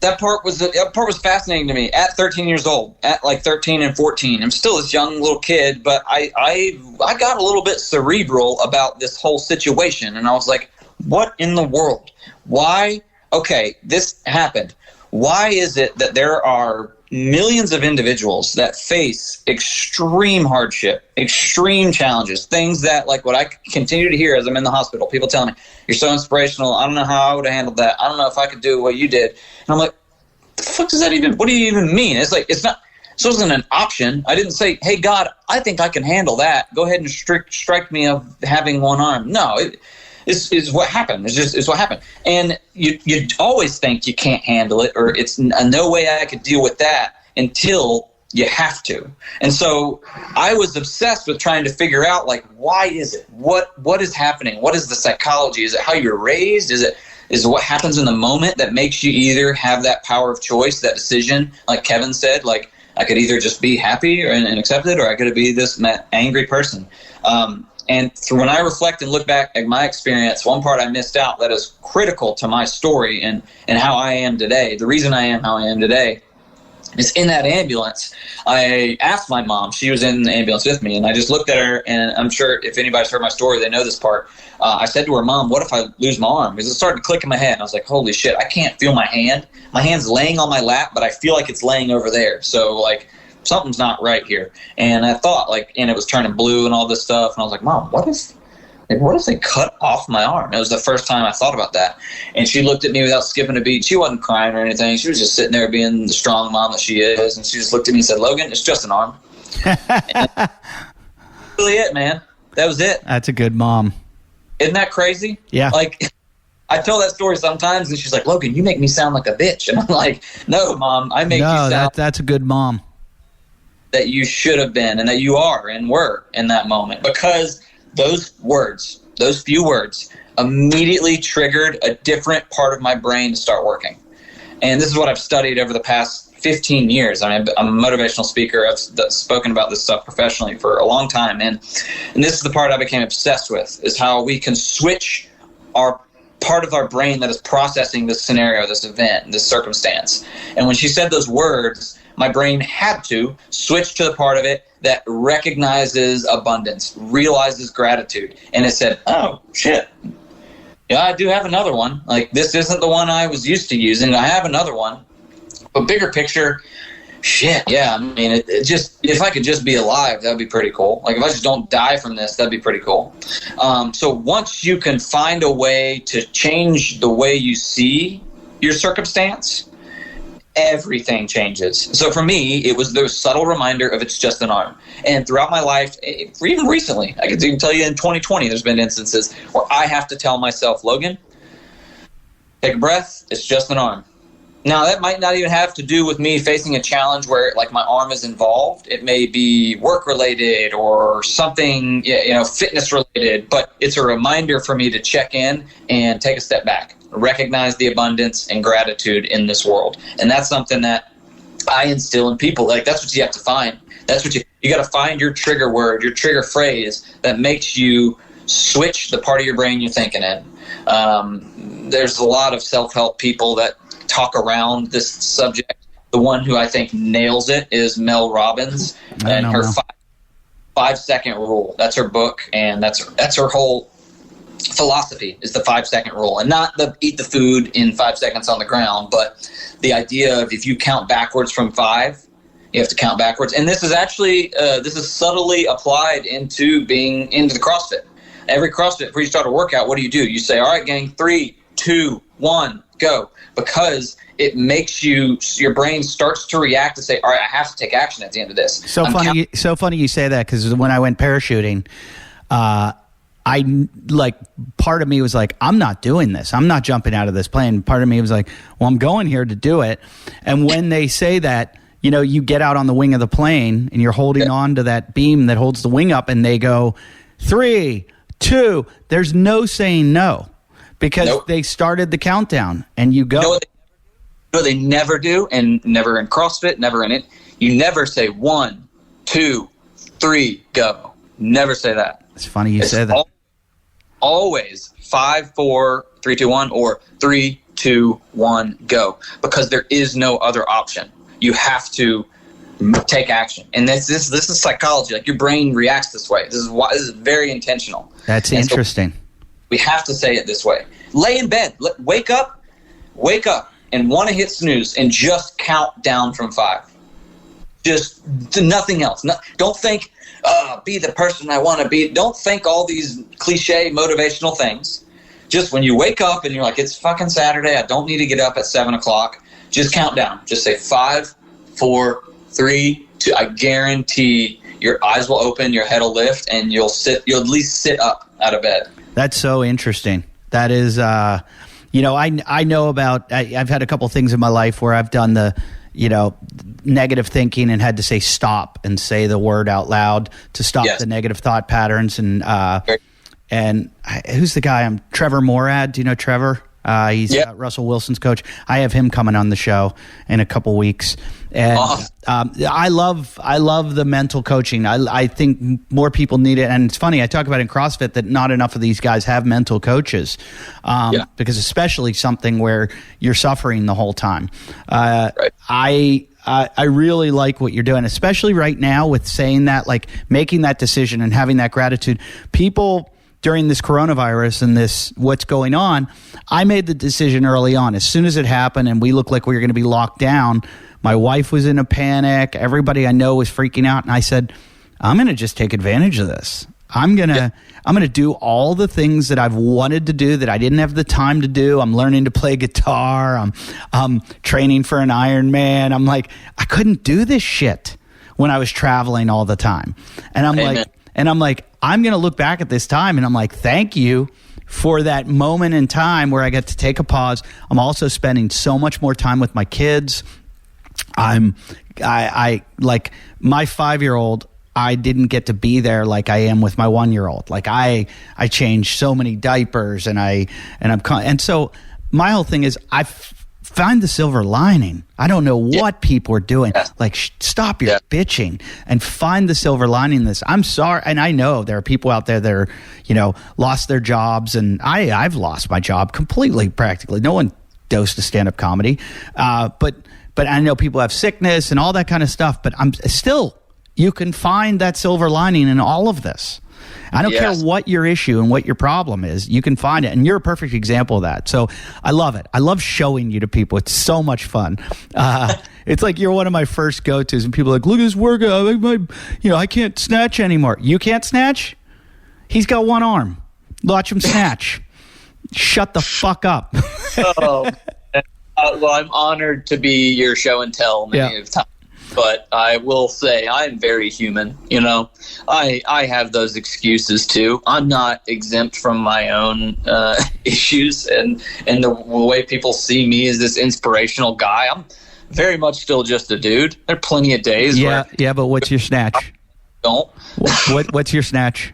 That part was fascinating to me. At 13 years old, at 13 and 14, I'm still this young little kid, but I got a little bit cerebral about this whole situation, and I was like, what in the world? Why? Okay, this happened. Why is it that there are millions of individuals that face extreme hardship, extreme challenges, things that, what I continue to hear as I'm in the hospital, people telling me, you're so inspirational, I don't know how I would have handled that, I don't know if I could do what you did. And I'm like, the fuck does that even, what do you even mean? It's it's not, this wasn't an option. I didn't say, hey, God, I think I can handle that. Go ahead and strike me of having one arm. No, is what happened. It's what happened. And you always think you can't handle it, or it's no way I could deal with that until you have to. And so I was obsessed with trying to figure out, why is it? What is happening? What is the psychology? Is it how you're raised? Is it what happens in the moment that makes you either have that power of choice, that decision, like Kevin said, I could either just be happy and accept it, or I could be this angry person. And when I reflect and look back at my experience, one part I missed out that is critical to my story and how I am today, the reason I am how I am today, is in that ambulance. I asked my mom, she was in the ambulance with me, and I just looked at her, and I'm sure if anybody's heard my story, they know this part. I said to her, Mom, what if I lose my arm? Because it started to click in my head. And I was like, holy shit, I can't feel my hand. My hand's laying on my lap, but I feel like it's laying over there. So, something's not right here. And I thought, and it was turning blue and all this stuff. And I was like, Mom, what if they cut off my arm? It was the first time I thought about that. And she looked at me without skipping a beat. She wasn't crying or anything. She was just sitting there being the strong mom that she is. And she just looked at me and said, Logan, it's just an arm. That's really it, man. That was it. That's a good mom. Isn't that crazy? Yeah. I tell that story sometimes, and she's like, Logan, you make me sound like a bitch. And I'm like, no, Mom, I make you sound that's a good mom. That you should have been and that you are and were in that moment. Because those words, those few words, immediately triggered a different part of my brain to start working. And this is what I've studied over the past 15 years. I'm a motivational speaker. I've spoken about this stuff professionally for a long time. And this is the part I became obsessed with, is how we can switch our part of our brain that is processing this scenario, this event, this circumstance. And when she said those words, my brain had to switch to the part of it that recognizes abundance, realizes gratitude. And it said, oh, shit. Yeah, I do have another one. This isn't the one I was used to using. I have another one. But bigger picture, shit, yeah. I mean, it just, if I could just be alive, that'd be pretty cool. Like if I just don't die from this, that'd be pretty cool. So once you can find a way to change the way you see your circumstance, everything changes. So for me, it was the subtle reminder of it's just an arm. And throughout my life, even recently, I could even tell you in 2020, there's been instances where I have to tell myself, Logan, take a breath, it's just an arm. Now, that might not even have to do with me facing a challenge where, like, my arm is involved. It may be work-related or something, fitness-related, but it's a reminder for me to check in and take a step back, recognize the abundance and gratitude in this world. And that's something that I instill in people. Like, that's what you have to find. That's what you got to find your trigger word, your trigger phrase that makes you switch the part of your brain you're thinking in. There's a lot of self-help people that talk around this subject. The one who I think nails it is Mel Robbins and her 5-second rule. That's her book, and that's her whole philosophy is the 5-second rule, and not the eat the food in 5 seconds on the ground, but the idea of if you count backwards from 5, you have to count backwards. And this is actually this is subtly applied into being into the CrossFit. Every CrossFit, before you start a workout, what do? You say, all right, gang, 3, 2, 1, go. Because it makes your brain starts to react to say, all right, I have to take action at the end of this. So funny you say that, because when I went parachuting, part of me was like, I'm not doing this. I'm not jumping out of this plane. Part of me was like, well, I'm going here to do it. And when they say that, you get out on the wing of the plane and you're holding on to that beam that holds the wing up, and they go 3, 2, there's no saying no, because they started the countdown and you go. No, they never do. And never in CrossFit, never in it. You never say 1, 2, 3, go. Never say that. It's funny you say that. Always 5, 4, 3, 2, 1, or 3, 2, 1, go. Because there is no other option. You have to take action. And this is psychology. Like, your brain reacts this way. This is very intentional. That's interesting. So we have to say it this way. Lay in bed. Wake up, and want to hit snooze, and just count down from 5. Just nothing else. Don't think, be the person I want to be. Don't think all these cliche motivational things. Just when you wake up and you're like, it's fucking Saturday, I don't need to get up at 7 o'clock, just count down. Just say 5, 4, 3, 2. I guarantee your eyes will open, your head will lift, and you'll at least sit up out of bed. That's so interesting. That is, I know about, I've had a couple things in my life where I've done the, negative thinking and had to say stop and say the word out loud to stop the negative thought patterns. And who's the guy? Trevor Morad. Do you know Trevor? He's Russell Wilson's coach. I have him coming on the show in a couple weeks. And I love the mental coaching. I think more people need it. And it's funny, I talk about in CrossFit that not enough of these guys have mental coaches, because especially something where you're suffering the whole time. I really like what you're doing, especially right now with saying that, like making that decision and having that gratitude. People during this coronavirus and this what's going on, I made the decision early on. As soon as it happened and we looked like we were going to be locked down, my wife was in a panic. Everybody I know was freaking out. And I said, I'm going to just take advantage of this. I'm going to do all the things that I've wanted to do that I didn't have the time to do. I'm learning to play guitar. I'm training for an Ironman. I'm like, I couldn't do this shit when I was traveling all the time. And I'm like, I'm going to look back at this time and I'm like, thank you for that moment in time where I got to take a pause. I'm also spending so much more time with my kids. I like my 5-year-old, I didn't get to be there like I am with my 1-year-old. Like I changed so many diapers and so my whole thing is find the silver lining. I don't know what people are doing. Like, stop your bitching and find the silver lining in this. I'm sorry. And I know there are people out there that are, lost their jobs. And I've lost my job completely, practically. No one goes to stand-up comedy. But I know people have sickness and all that kind of stuff. But I'm still, you can find that silver lining in all of this. I don't care what your issue and what your problem is. You can find it, and you're a perfect example of that. So I love it. I love showing you to people. It's so much fun. It's like you're one of my first go-tos, and people are like, look at this workout. I can't snatch anymore. You can't snatch? He's got one arm. Watch him snatch. Shut the fuck up. Well, I'm honored to be your show and tell many of times. But I will say I am very human. I have those excuses too. I'm not exempt from my own issues and the way people see me as this inspirational guy. I'm very much still just a dude. There are plenty of days. But what's your snatch? What's your snatch?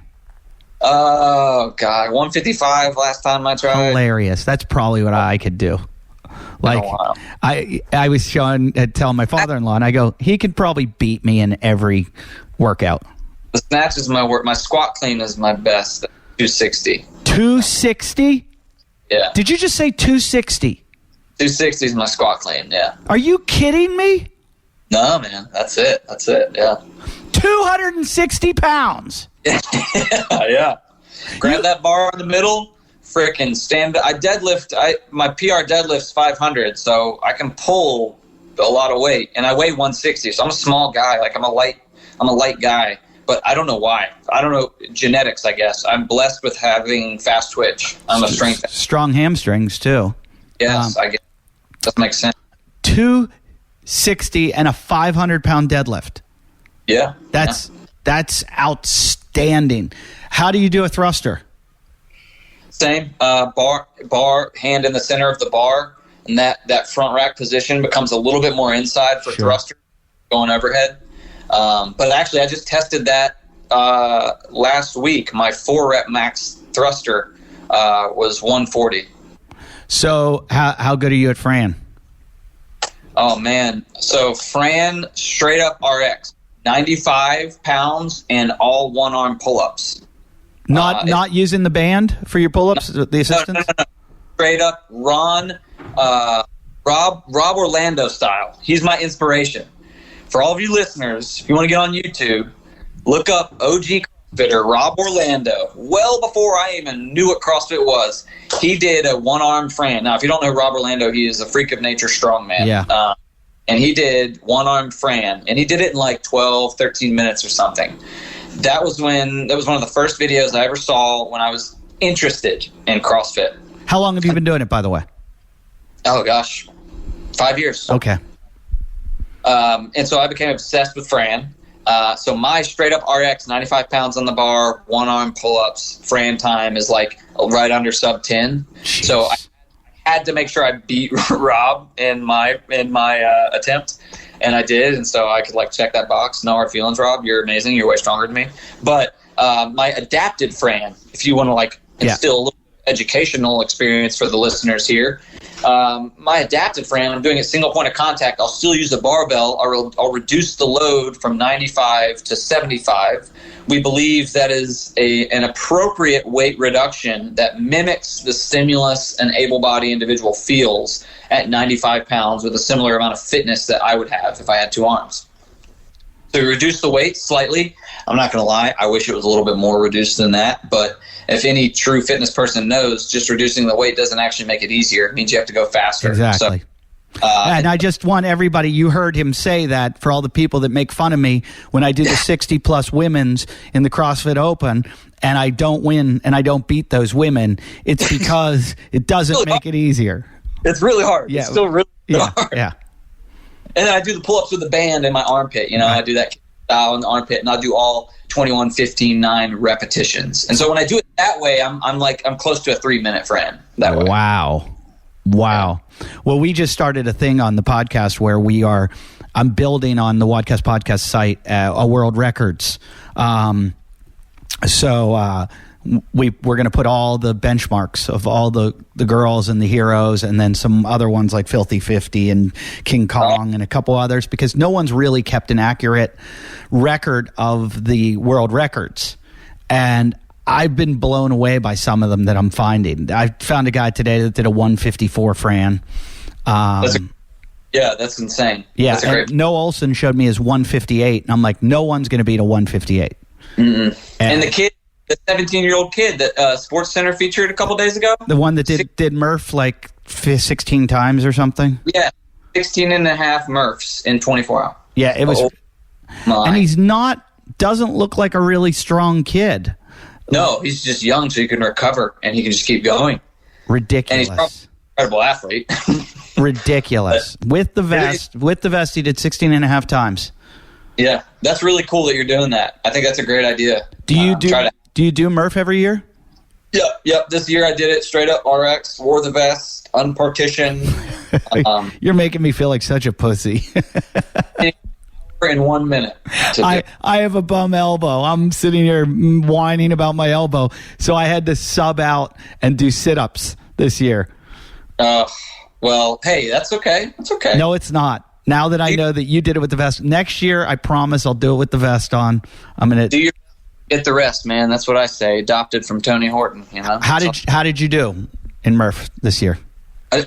Oh God, 155 last time I tried. Hilarious. That's probably what I could do. Like I was telling my father-in-law, and I go, he could probably beat me in every workout. The snatch is my work. My squat clean is my best. 260. 260? Yeah. Did you just say 260? 260 is my squat clean. Yeah. Are you kidding me? No, man. That's it. Yeah. 260 pounds. Yeah. Grab that bar in the middle. Frickin' stand. I deadlift. My PR deadlift's 500, so I can pull a lot of weight, and I weigh 160. So I'm a small guy. Like I'm a light guy, but I don't know why. I don't know, genetics, I guess. I'm blessed with having fast twitch. I'm a strength. Strong hamstrings too. Yes, I guess that makes sense. 260 and a 500-pound deadlift. Yeah, that's outstanding. How do you do a thruster? Same bar hand in the center of the bar, and that front rack position becomes a little bit more inside for thruster going overhead. But actually, I just tested that last week. My 4-rep max thruster was 140. So how good are you at Fran? Oh man, so Fran straight up RX, 95 pounds and all one arm pull-ups. Not using the band for your pull-ups, the assistants? No. Straight up, Rob Orlando style. He's my inspiration. For all of you listeners, if you want to get on YouTube, look up OG CrossFitter, Rob Orlando. Well before I even knew what CrossFit was, he did a one-arm Fran. Now, if you don't know Rob Orlando, he is a freak of nature strongman. Yeah. And he did one-arm Fran, and he did it in like 12, 13 minutes or something. That was one of the first videos I ever saw when I was interested in CrossFit. How long have you been doing it, by the way? Oh, gosh. 5 years. Okay. And so I became obsessed with Fran. So my straight-up RX, 95 pounds on the bar, one-arm pull-ups, Fran time is like right under sub 10. Jeez. So I had to make sure I beat Rob in my attempt. And I did, and so I could check that box. No hard feelings, Rob. You're amazing. You're way stronger than me. But my adapted Fran, if you want to instill a little educational experience for the listeners here, my adapted Fran, I'm doing a single point of contact. I'll still use the barbell. I'll reduce the load from 95 to 75. We believe that is an appropriate weight reduction that mimics the stimulus an able-bodied individual feels at 95 pounds with a similar amount of fitness that I would have if I had two arms. So we reduce the weight slightly. I'm not going to lie. I wish it was a little bit more reduced than that. But if any true fitness person knows, just reducing the weight doesn't actually make it easier. It means you have to go faster. Exactly. And I just want everybody, you heard him say that for all the people that make fun of me when I do the 60-plus women's in the CrossFit Open and I don't win and I don't beat those women, it's because it doesn't really make it easier. It's really hard. Yeah. It's still really hard. Yeah. And then I do the pull-ups with the band in my armpit. Right. I do that style in the armpit, and I'll do all 21, 15, 9 repetitions. And so when I do it that way, I'm close to a 3-minute Fran that way. Wow. Well, we just started a thing on the podcast where I'm building on the WODcast podcast site a world records. So we're going to put all the benchmarks of all the girls and the heroes, and then some other ones like Filthy 50 and King Kong and a couple others, because no one's really kept an accurate record of the world records. And I've been blown away by some of them that I'm finding. I found a guy today that did a 154 Fran. That's insane. Yeah, and Noah Olson showed me his 158, and I'm like, no one's going to beat a 158. And the the 17-year-old kid that Sports Center featured a couple days ago. The one that did Murph like 16 times or something? Yeah, 16 and a half Murphs in 24 hours. Yeah, it was. And he's doesn't look like a really strong kid. No, he's just young, so he can recover, and he can just keep going. Ridiculous. And he's probably an incredible athlete. Ridiculous. With the vest, he did 16 and a half times. Yeah, that's really cool that you're doing that. I think that's a great idea. Do you do Murph every year? Yep. This year I did it straight up RX, wore the vest, unpartitioned. You're making me feel like such a pussy. In 1 minute. I have a bum elbow. I'm sitting here whining about my elbow, so I had to sub out and do sit-ups this year. Well, hey, that's okay. That's okay. No, it's not. Now that I know that you did it with the vest, next year I promise I'll do it with the vest on. I'm gonna get the rest, man. That's what I say. Adopted from Tony Horton. You know. How did you do in Murph this year?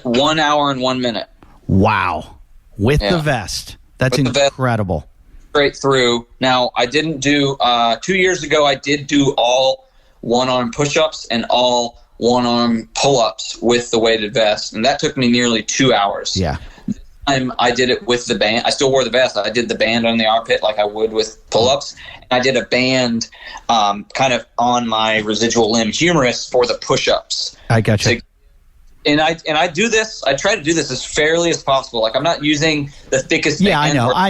1 hour and 1 minute. Wow, with the vest. That's incredible. Straight through. Now, I didn't do 2 years ago. I did do all one-arm push-ups and all one-arm pull-ups with the weighted vest, and that took me nearly 2 hours. Yeah. This time I did it with the band. I still wore the vest. I did the band on the armpit like I would with pull-ups, and I did a band kind of on my residual limb humerus for the push-ups. I gotcha. And I do this. I try to do this as fairly as possible. Like I'm not using the thickest. Yeah, I know. I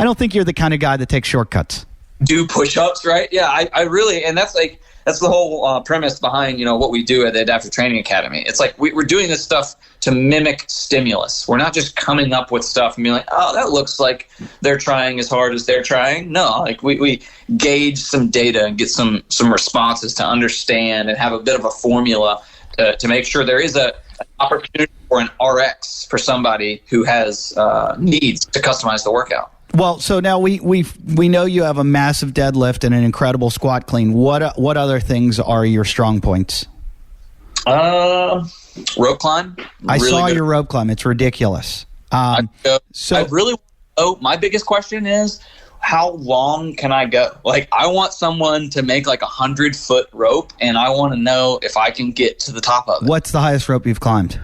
don't think you're the kind of guy that takes shortcuts. Do push-ups, right? Yeah, I really, and that's the whole premise behind what we do at the Adaptive Training Academy. It's like we're doing this stuff to mimic stimulus. We're not just coming up with stuff and being like, oh, that looks like they're trying as hard as they're trying. No, like we gauge some data and get some responses to understand and have a bit of a formula to make sure there is an opportunity for an RX for somebody who has needs to customize the workout. Well, so now we know you have a massive deadlift and an incredible squat clean. What other things are your strong points? Rope climb. I saw your rope climb. It's ridiculous. My biggest question is, how long can I go? Like, I want someone to make like 100-foot rope, and I want to know if I can get to the top of it. What's the highest rope you've climbed?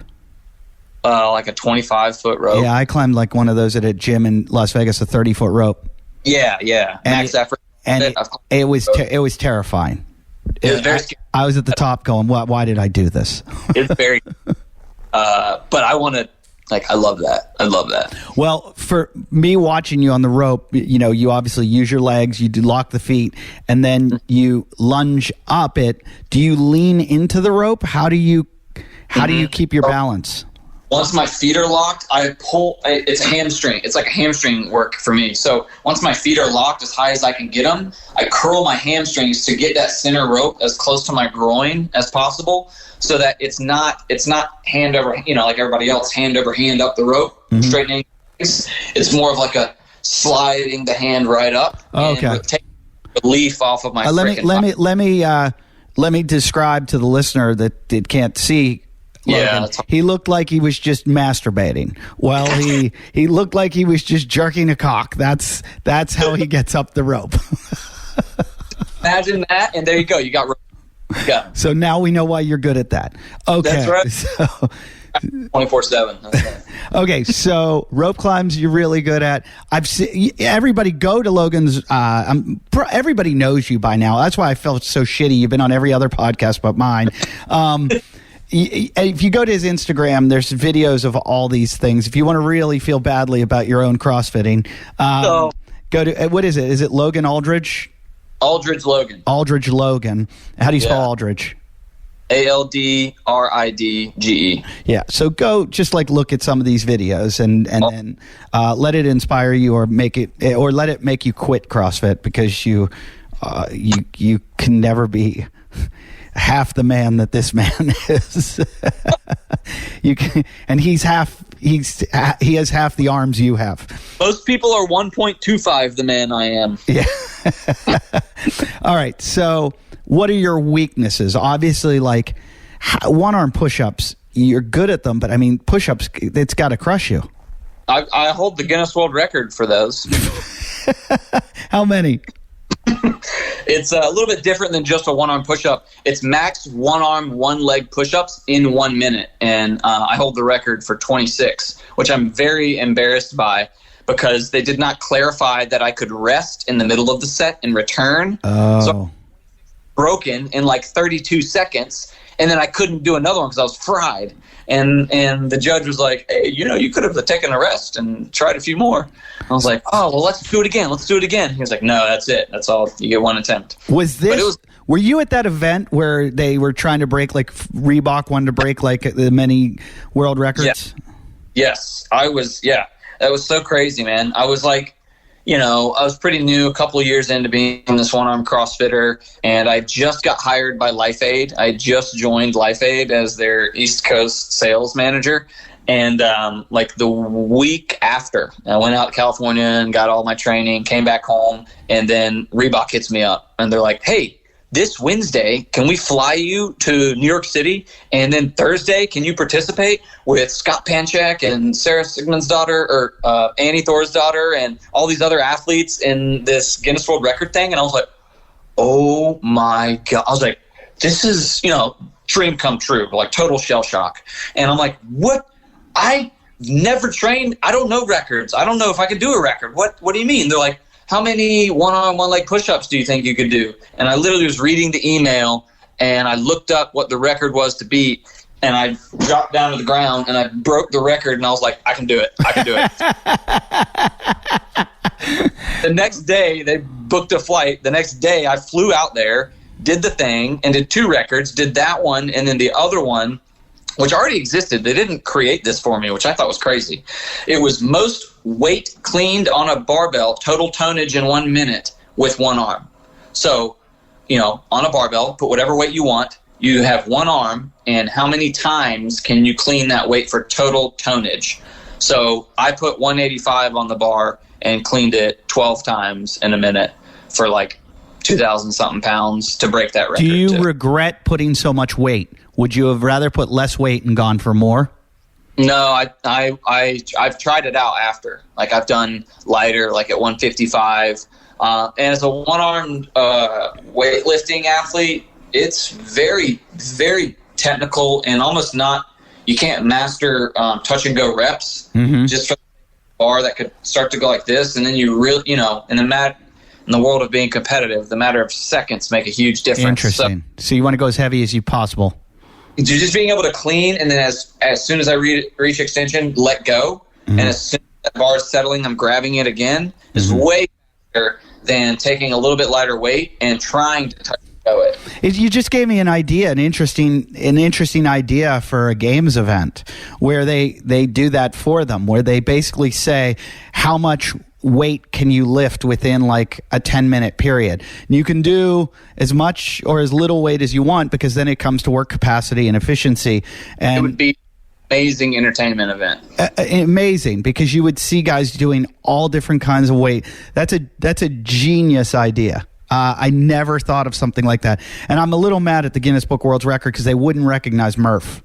Like a 25-foot rope. Yeah, I climbed like one of those at a gym in Las Vegas, a 30-foot rope. Yeah. Max effort. And it was terrifying. It was very scary. I was at the top going, why did I do this? It's very but I want to. Like, I love that. Well, for me watching you on the rope, you obviously use your legs, you do lock the feet, and then you lunge up it. Do you lean into the rope? How do you keep your balance? Once my feet are locked, I pull. It's a hamstring. It's like a hamstring work for me. So once my feet are locked as high as I can get them, I curl my hamstrings to get that center rope as close to my groin as possible, so that it's not hand over, like everybody else, hand over hand up the rope, straightening. It's more of like a sliding the hand right up. Okay. And take relief off of my. Let me describe to the listener that can't see Logan. Yeah, he looked like he was just masturbating. Well, he looked like he was just jerking a cock. That's how he gets up the rope. Imagine that, and there you go. You got rope. Yeah. So now we know why you're good at that. Okay. That's right. So, 24/7. Okay, so rope climbs you're really good at. I've seen everybody go to Logan's. Everybody knows you by now. That's why I felt so shitty. You've been on every other podcast but mine. If you go to his Instagram, there's videos of all these things. If you want to really feel badly about your own CrossFitting, go to, what is it? Is it Logan Aldridge? Aldridge Logan. Aldridge Logan. How do you spell Aldridge? Aldridge. Yeah. So go just like look at some of these videos and then let it inspire you or let it make you quit CrossFit, because you can never be half the man that this man is. And he has half the arms you have. Most people are 1.25 the man I am. Yeah. All right. So what are your weaknesses? Obviously, like one-arm push-ups, you're good at them, but I mean, push-ups, it's got to crush you. I hold the Guinness World Record for those. How many? It's a little bit different than just a one-arm push-up. It's max one-arm, one-leg push-ups in 1 minute. And I hold the record for 26, which I'm very embarrassed by because they did not clarify that I could rest in the middle of the set and return. Oh. So broken in like 32 seconds. And then I couldn't do another one because I was fried. And the judge was like, hey, you could have taken a rest and tried a few more. I was like, oh, well, let's do it again. Let's do it again. He was like, no, that's it. That's all. You get one attempt. Were you at that event where they were trying to break, like Reebok wanted to break like the many world records? Yeah. Yes, I was. Yeah, that was so crazy, man. I was like, I was pretty new, a couple of years into being this one-arm CrossFitter, and I just got hired by Life Aid. I just joined Life Aid as their East Coast sales manager. And like the week after, I went out to California and got all my training, came back home, and then Reebok hits me up. And they're like, hey, this Wednesday, can we fly you to New York City? And then Thursday, can you participate with Scott Panchak and Sarah Sigmund's daughter, or Annie Thor's daughter, and all these other athletes in this Guinness World Record thing? And I was like, oh my God. I was like, this is, dream come true, like total shell shock. And I'm like, what? I never trained. I don't know records. I don't know if I could do a record. What do you mean? They're like, how many one-arm, one-leg push-ups do you think you could do? And I literally was reading the email, and I looked up what the record was to beat, and I dropped down to the ground, and I broke the record, and I was like, I can do it. I can do it. The next day, they booked a flight. The next day, I flew out there, did the thing, and did 2 records, did that one, and then the other one, which already existed. They didn't create this for me, which I thought was crazy. It was most weight cleaned on a barbell, total tonnage in 1 minute with one arm. So, on a barbell, put whatever weight you want. You have one arm, and how many times can you clean that weight for total tonnage? So I put 185 on the bar and cleaned it 12 times in a minute for like 2,000 something pounds to break that record. Do you regret putting so much weight? Would you have rather put less weight and gone for more? No, I've tried it out after. Like I've done lighter, like at 155. And as a one-armed weightlifting athlete, it's very, very technical and almost not. You can't master touch and go reps. Just for the bar that could start to go like this, and then you really, in the world of being competitive, the matter of seconds make a huge difference. Interesting. So you want to go as heavy as you possible. Just being able to clean, and then as soon as I reach extension, let go. And as soon as that bar is settling, I'm grabbing it again. Is way better than taking a little bit lighter weight and trying to touch and go it. You just gave me an idea, an interesting idea for a games event where they do that for them, where they basically say how much weight can you lift within like a 10-minute period. You can do as much or as little weight as you want, because then it comes to work capacity and efficiency. And it would be an amazing entertainment event. Amazing, because you would see guys doing all different kinds of weight. That's a genius idea. I never thought of something like that. And I'm a little mad at the Guinness Book World Record because they wouldn't recognize Murph.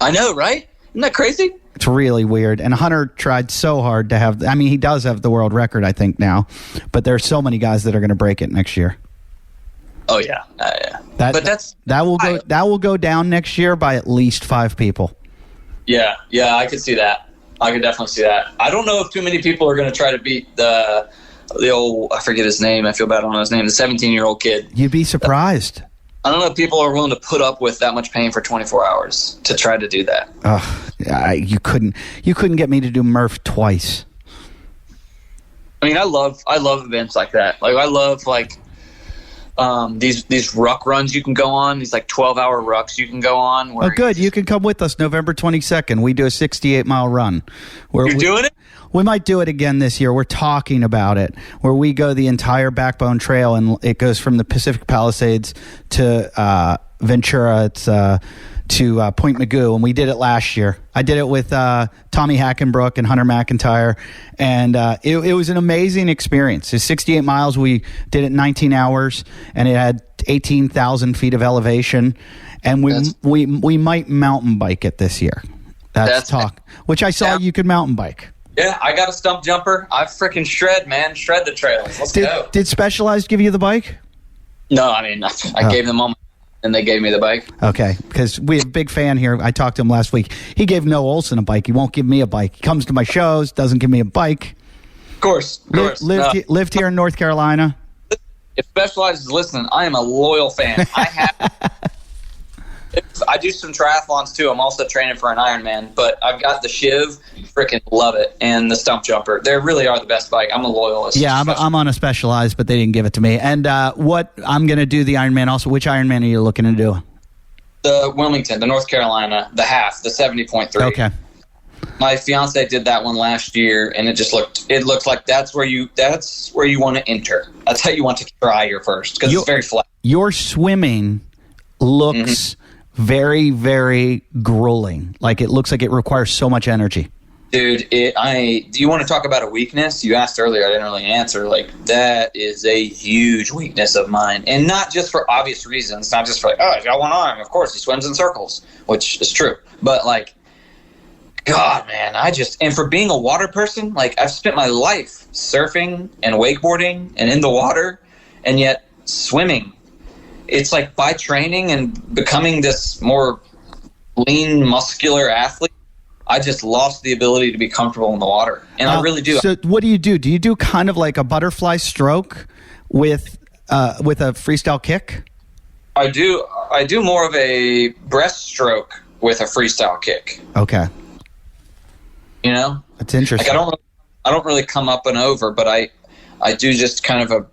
I know, right? Isn't that crazy? It's really weird. And Hunter tried so hard to have, he does have the world record, I think, now. But there are so many guys that are going to break it next year. Oh, yeah. Yeah. That will go down next year by at least 5 people. Yeah, I could see that. I could definitely see that. I don't know if too many people are going to try to beat the old, I forget his name. I feel bad on his name. The 17-year-old kid. You'd be surprised. I don't know if people are willing to put up with that much pain for 24 hours to try to do that. You couldn't get me to do Murph twice. I mean, I love events like that. Like I love these ruck runs you can go on. These like 12-hour rucks you can go on. Oh, good. You can come with us November 22nd. We do a 68-mile run. You're doing it? We might do it again this year. We're talking about it, where we go the entire Backbone Trail, and it goes from the Pacific Palisades to Ventura to Point Magoo, and we did it last year. I did it with Tommy Hackenbrook and Hunter McIntyre, and it was an amazing experience. It's 68 miles. We did it in 19 hours, and it had 18,000 feet of elevation, and we might mountain bike it this year. That's talk, which I saw you could mountain bike. Yeah, I got a stump jumper. I freaking shred, man. Shred the trails. Let's go. Did Specialized give you the bike? No, I mean, I gave them all, and they gave me the bike. Okay, because we have a big fan here. I talked to him last week. He gave Noah Olson a bike. He won't give me a bike. He comes to my shows, doesn't give me a bike. Of course. Lived here in North Carolina. If Specialized is listening, I am a loyal fan. I do some triathlons too. I'm also training for an Ironman, but I've got the Shiv, freaking love it, and the stump jumper. They really are the best bike. I'm a loyalist. Yeah, I'm on a Specialized, but they didn't give it to me. And what I'm going to do the Ironman also. Which Ironman are you looking to do? The Wilmington, the North Carolina, the half, the 70.3. Okay. My fiance did that one last year, and it looked like that's where you want to enter. That's how you want to try your first, because it's very flat. Your swimming looks very, very grueling. Like it looks like it requires so much energy. Dude, do you want to talk about a weakness? You asked earlier, I didn't really answer. Like, that is a huge weakness of mine. And not just for obvious reasons. Not just for like, oh, he's got one arm. Of course, he swims in circles, which is true. But like, God, man, and for being a water person, like I've spent my life surfing and wakeboarding and in the water, and yet swimming. It's like by training and becoming this more lean, muscular athlete, I just lost the ability to be comfortable in the water. And I really do. So what do you do? Do you do kind of like a butterfly stroke with a freestyle kick? I do more of a breaststroke with a freestyle kick. Okay. You know? That's interesting. Like I don't really come up and over, but I do just kind of a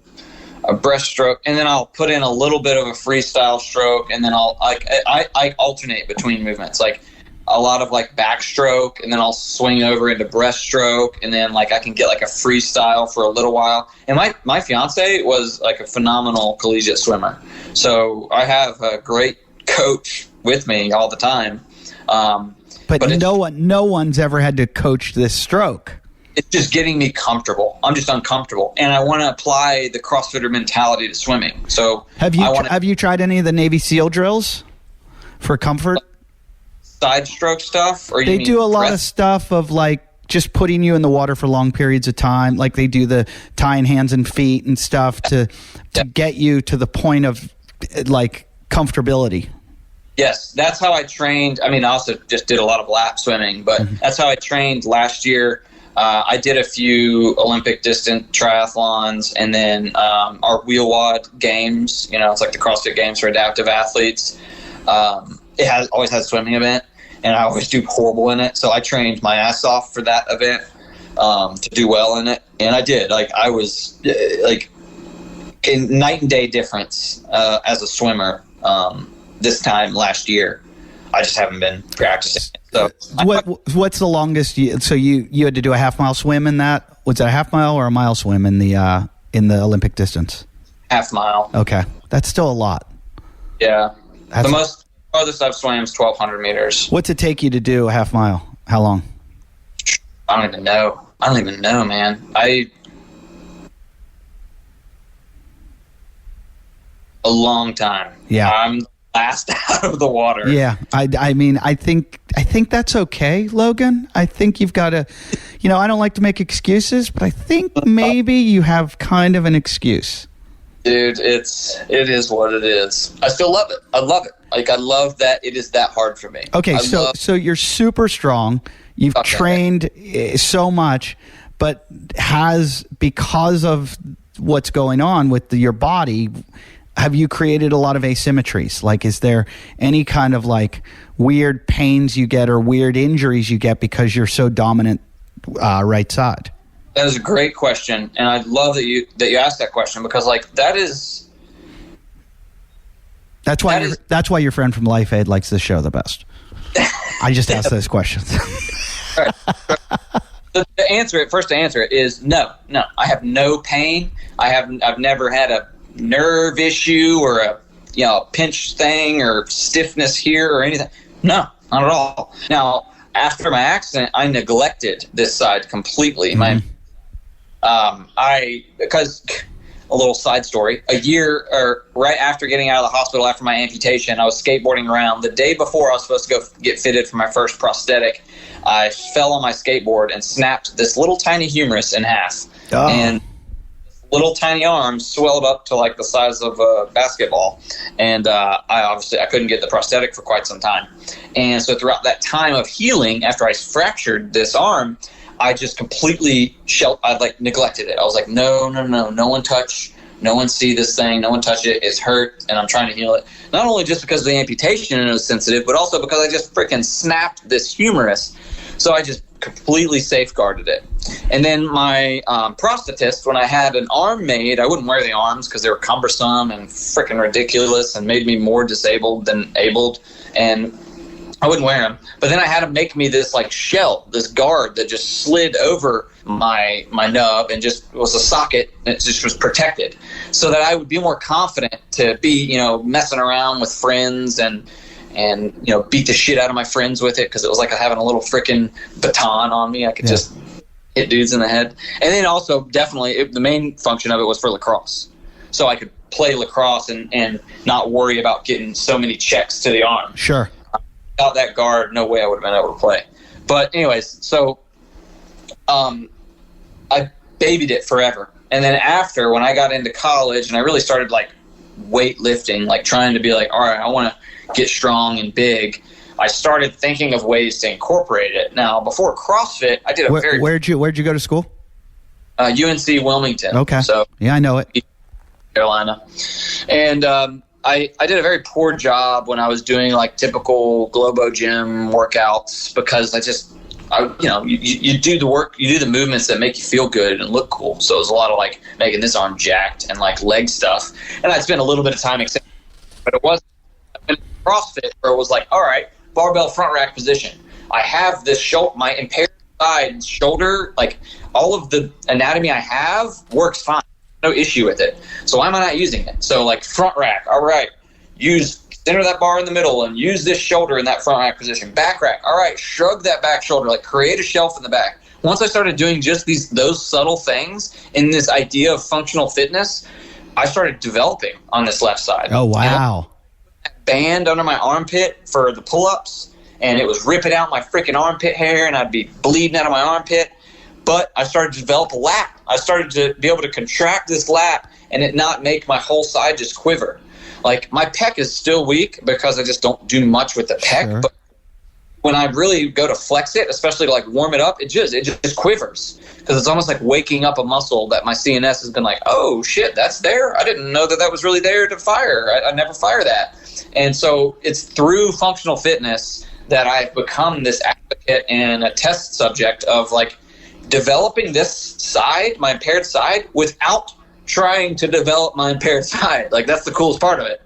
breaststroke, and then I'll put in a little bit of a freestyle stroke, and then I alternate between movements, like a lot of like backstroke, and then I'll swing over into breaststroke, and then like I can get like a freestyle for a little while. And my fiance was like a phenomenal collegiate swimmer, so I have a great coach with me all the time. But no one's ever had to coach this stroke. It's just getting me comfortable. I'm just uncomfortable, and I want to apply the CrossFitter mentality to swimming. So have you tried any of the Navy SEAL drills for comfort? Side stroke stuff, or they do a lot of stuff of like just putting you in the water for long periods of time. Like they do the tying hands and feet and stuff to get you to the point of like comfortability. Yes, that's how I trained. I mean, I also just did a lot of lap swimming, but that's how I trained last year. I did a few Olympic distance triathlons, and then our wheel wad games. You know, it's like the CrossFit Games for adaptive athletes. It always has a swimming event, and I always do horrible in it. So I trained my ass off for that event to do well in it, and I did. Like I was like in night and day difference as a swimmer this time last year. I just haven't been practicing. So what's the longest? So you had to do a half-mile swim in that? Was it a half-mile or a mile swim in the Olympic distance? Half-mile. Okay, that's still a lot. Yeah, the farthest I've swam is 1,200 meters. What's it take you to do a half-mile? How long? I don't even know, man. A long time. Yeah. I'm last out of the water. Yeah, I mean, I think that's okay, Logan. I think you've got to, I don't like to make excuses, but I think maybe you have kind of an excuse. Dude, it is what it is. I still love it. I love it. Like, I love that it is that hard for me. Okay, so you're super strong. You've trained so much, but because of what's going on with your body, have you created a lot of asymmetries? Like, is there any kind of like weird pains you get or weird injuries you get because you're so dominant right side? That is a great question, and I love that you asked that question, because like that's why your friend from Life Aid likes this show the best. I just asked those questions. Right. To answer it is no. I have no pain. I've never had a nerve issue or a pinch thing or stiffness here or anything. No, not at all. Now, after my accident, I neglected this side completely. Because a little side story. A year or right after getting out of the hospital after my amputation, I was skateboarding around. The day before I was supposed to go get fitted for my first prosthetic, I fell on my skateboard and snapped this little tiny humerus in half. Oh. And little tiny arms swelled up to like the size of a basketball. And I couldn't get the prosthetic for quite some time. And so throughout that time of healing, after I fractured this arm, I just completely neglected it. I was like, no one touch, no one see this thing, no one touch it, it's hurt, and I'm trying to heal it. Not only just because of the amputation and it was sensitive, but also because I just freaking snapped this humerus. So I just completely safeguarded it. And then my prosthetist, when I had an arm made, I wouldn't wear the arms because they were cumbersome and freaking ridiculous and made me more disabled than abled. And I wouldn't wear them. But then I had him make me this like shell, this guard that just slid over my nub and just was a socket and it just was protected so that I would be more confident to be, messing around with friends and beat the shit out of my friends with it because it was like having a little freaking baton on me. I could just hit dudes in the head. And then also definitely the main function of it was for lacrosse. So I could play lacrosse and not worry about getting so many checks to the arm. Sure. Without that guard, no way I would have been able to play. But anyways, so I babied it forever. And then after, when I got into college and I really started like weightlifting, like trying to be like, all right, I want to get strong and big, I started thinking of ways to incorporate it. Now, before CrossFit, I did Where'd you go to school? UNC Wilmington. Okay. So yeah, I know it. Carolina. And I did a very poor job when I was doing like typical Globo gym workouts because you do the work, you do the movements that make you feel good and look cool. So it was a lot of like making this arm jacked and like leg stuff. And I spent a little bit of time, but it wasn't CrossFit where it was like, all right, barbell front rack position. I have this my impaired side shoulder, like all of the anatomy I have works fine. No issue with it. So why am I not using it? So like front rack, all right, center that bar in the middle and use this shoulder in that front rack position. Back rack, all right, shrug that back shoulder, like create a shelf in the back. Once I started doing just those subtle things in this idea of functional fitness, I started developing on this left side. Oh, wow. That band under my armpit for the pull-ups, and it was ripping out my freaking armpit hair, and I'd be bleeding out of my armpit. But I started to develop a lat. I started to be able to contract this lat and it not make my whole side just quiver. Like my pec is still weak because I just don't do much with the pec. Sure. But when I really go to flex it, especially to like warm it up, it just quivers because it's almost like waking up a muscle that my CNS has been like, oh shit, that's there. I didn't know that was really there to fire. I never fire that. And so it's through functional fitness that I've become this advocate and a test subject of like, developing this side, my impaired side, without trying to develop my impaired side. Like, that's the coolest part of it.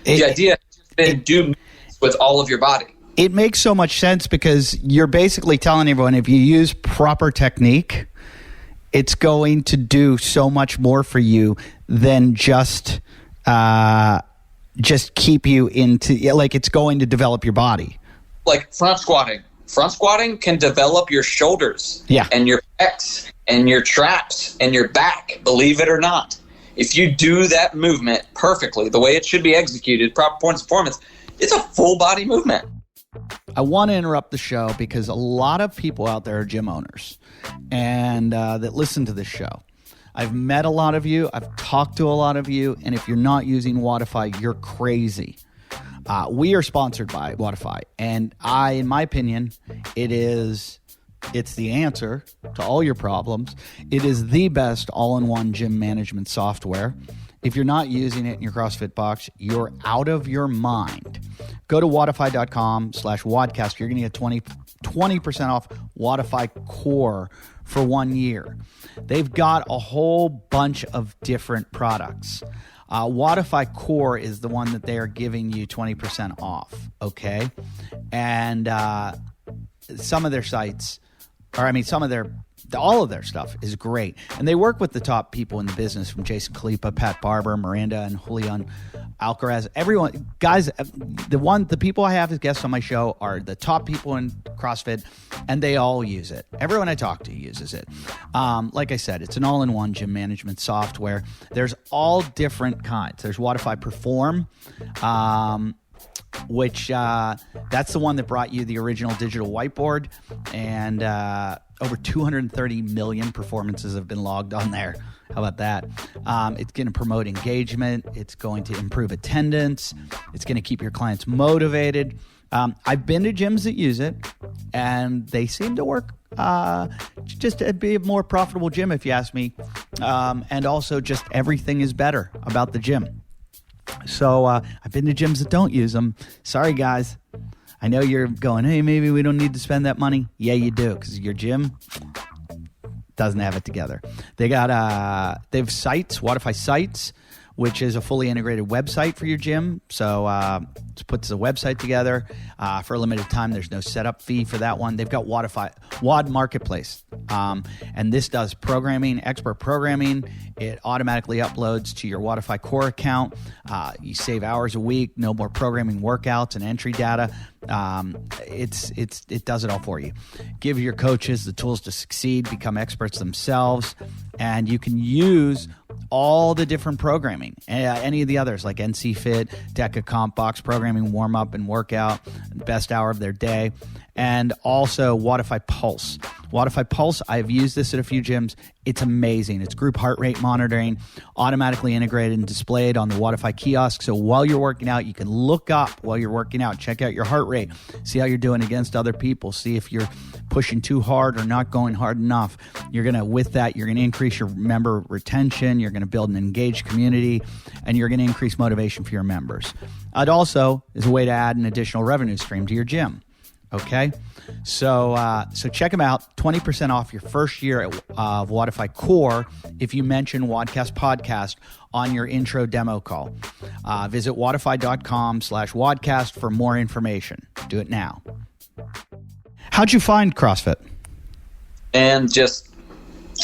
The idea is to do with all of your body. It makes so much sense because you're basically telling everyone if you use proper technique, it's going to do so much more for you than just keep you into, like, it's going to develop your body. Like front squatting. Front squatting can develop your shoulders and your pecs and your traps and your back, believe it or not. If you do that movement perfectly, the way it should be executed, proper points of performance, it's a full body movement. I want to interrupt the show because a lot of people out there are gym owners and that listen to this show. I've met a lot of you. I've talked to a lot of you. And if you're not using WODify, you're crazy. We are sponsored by WODify, and in my opinion, it's the answer to all your problems. It is the best all-in-one gym management software. If you're not using it in your CrossFit box, you're out of your mind. Go to wodify.com/WODcast. You're going to get 20% off WODify Core for 1 year. They've got a whole bunch of different products. WODify Core is the one that they are giving you 20% off, okay? And some of their sites, all of their stuff is great. And they work with the top people in the business, from Jason Khalipa, Pat Barber, Miranda, and Julian Alcaraz, everyone, guys, the people I have as guests on my show are the top people in CrossFit, and they all use it. Everyone I talk to uses it. Like I said, it's an all-in-one gym management software. There's all different kinds. There's Wodify Perform, which that's the one that brought you the original digital whiteboard, and over 230 million performances have been logged on there. How about that? It's going to promote engagement. It's going to improve attendance. It's going to keep your clients motivated. I've been to gyms that use it, and they seem to work just to be a more profitable gym, if you ask me. And also just everything is better about the gym. So I've been to gyms that don't use them. Sorry, guys. I know you're going, hey, maybe we don't need to spend that money. Yeah, you do, because your gym doesn't have it together. They have sites, Wodify Sites, which is a fully integrated website for your gym. So it puts the website together for a limited time. There's no setup fee for that one. They've got WOD Marketplace, and this does programming, expert programming. It automatically uploads to your Wodify Core account. You save hours a week. No more programming workouts and entry data. It does it all for you. Give your coaches the tools to succeed, become experts themselves, and you can use all the different programming, any of the others like NC Fit, Deca Comp, Box Programming, Warm Up and Workout, best hour of their day, and also Wodify Pulse. Wodify Pulse, I've used this at a few gyms. It's amazing. It's group heart rate monitoring, automatically integrated and displayed on the Wodify kiosk. So while you're working out, you can look up while you're working out, check out your heart rate, see how you're doing against other people, see if you're pushing too hard or not going hard enough. With that, you're going to increase your member retention, you're going to build an engaged community, and you're going to increase motivation for your members. It also is a way to add an additional revenue stream to your gym. Okay, so check them out. 20% off your first year of Wodify Core if you mention WODcast Podcast on your intro demo call. Visit wodify.com/WODcast for more information. Do it now. How'd you find CrossFit? And just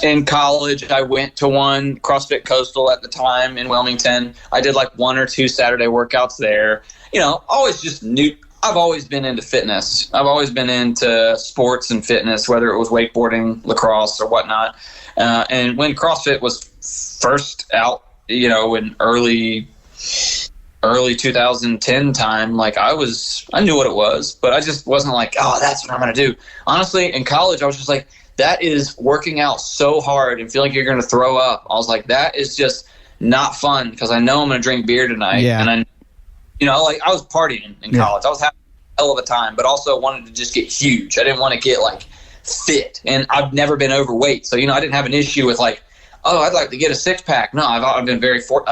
in college, I went to one, CrossFit Coastal at the time in Wilmington. I did like 1 or 2 Saturday workouts there. Always just knew. I've always been into fitness. I've always been into sports and fitness, whether it was wakeboarding, lacrosse, or whatnot. And when CrossFit was first out, in early 2010 time, I knew what it was, but I just wasn't like, oh, that's what I'm going to do. Honestly, in college, I was just like, that is working out so hard and feel like you're going to throw up. I was like, that is just not fun because I know I'm going to drink beer tonight. Yeah. And I was partying in college. I was having a hell of a time, but also wanted to just get huge. I didn't want to get fit, and I've never been overweight. So, I didn't have an issue with I'd like to get a 6-pack. No, I've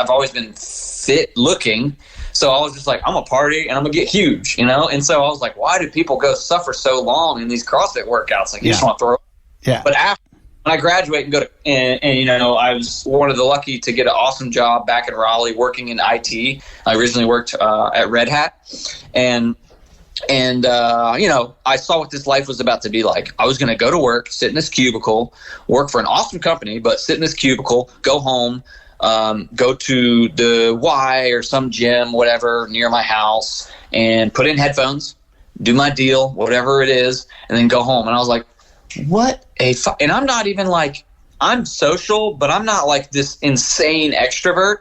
always been fit looking. So I was just like, I'm gonna party and I'm gonna get huge, And so I was like, why do people go suffer so long in these CrossFit workouts? You just want to throw up. Yeah. But when I graduate and go to, and I was one of the lucky to get an awesome job back in Raleigh working in IT. I originally worked at Red Hat, and I saw what this life was about to be like. I was going to go to work, sit in this cubicle, work for an awesome company, but sit in this cubicle, go home, go to the Y or some gym, whatever, near my house, and put in headphones, do my deal, whatever it is, and then go home. And I was like, and I'm not even I'm social, but I'm not this insane extrovert.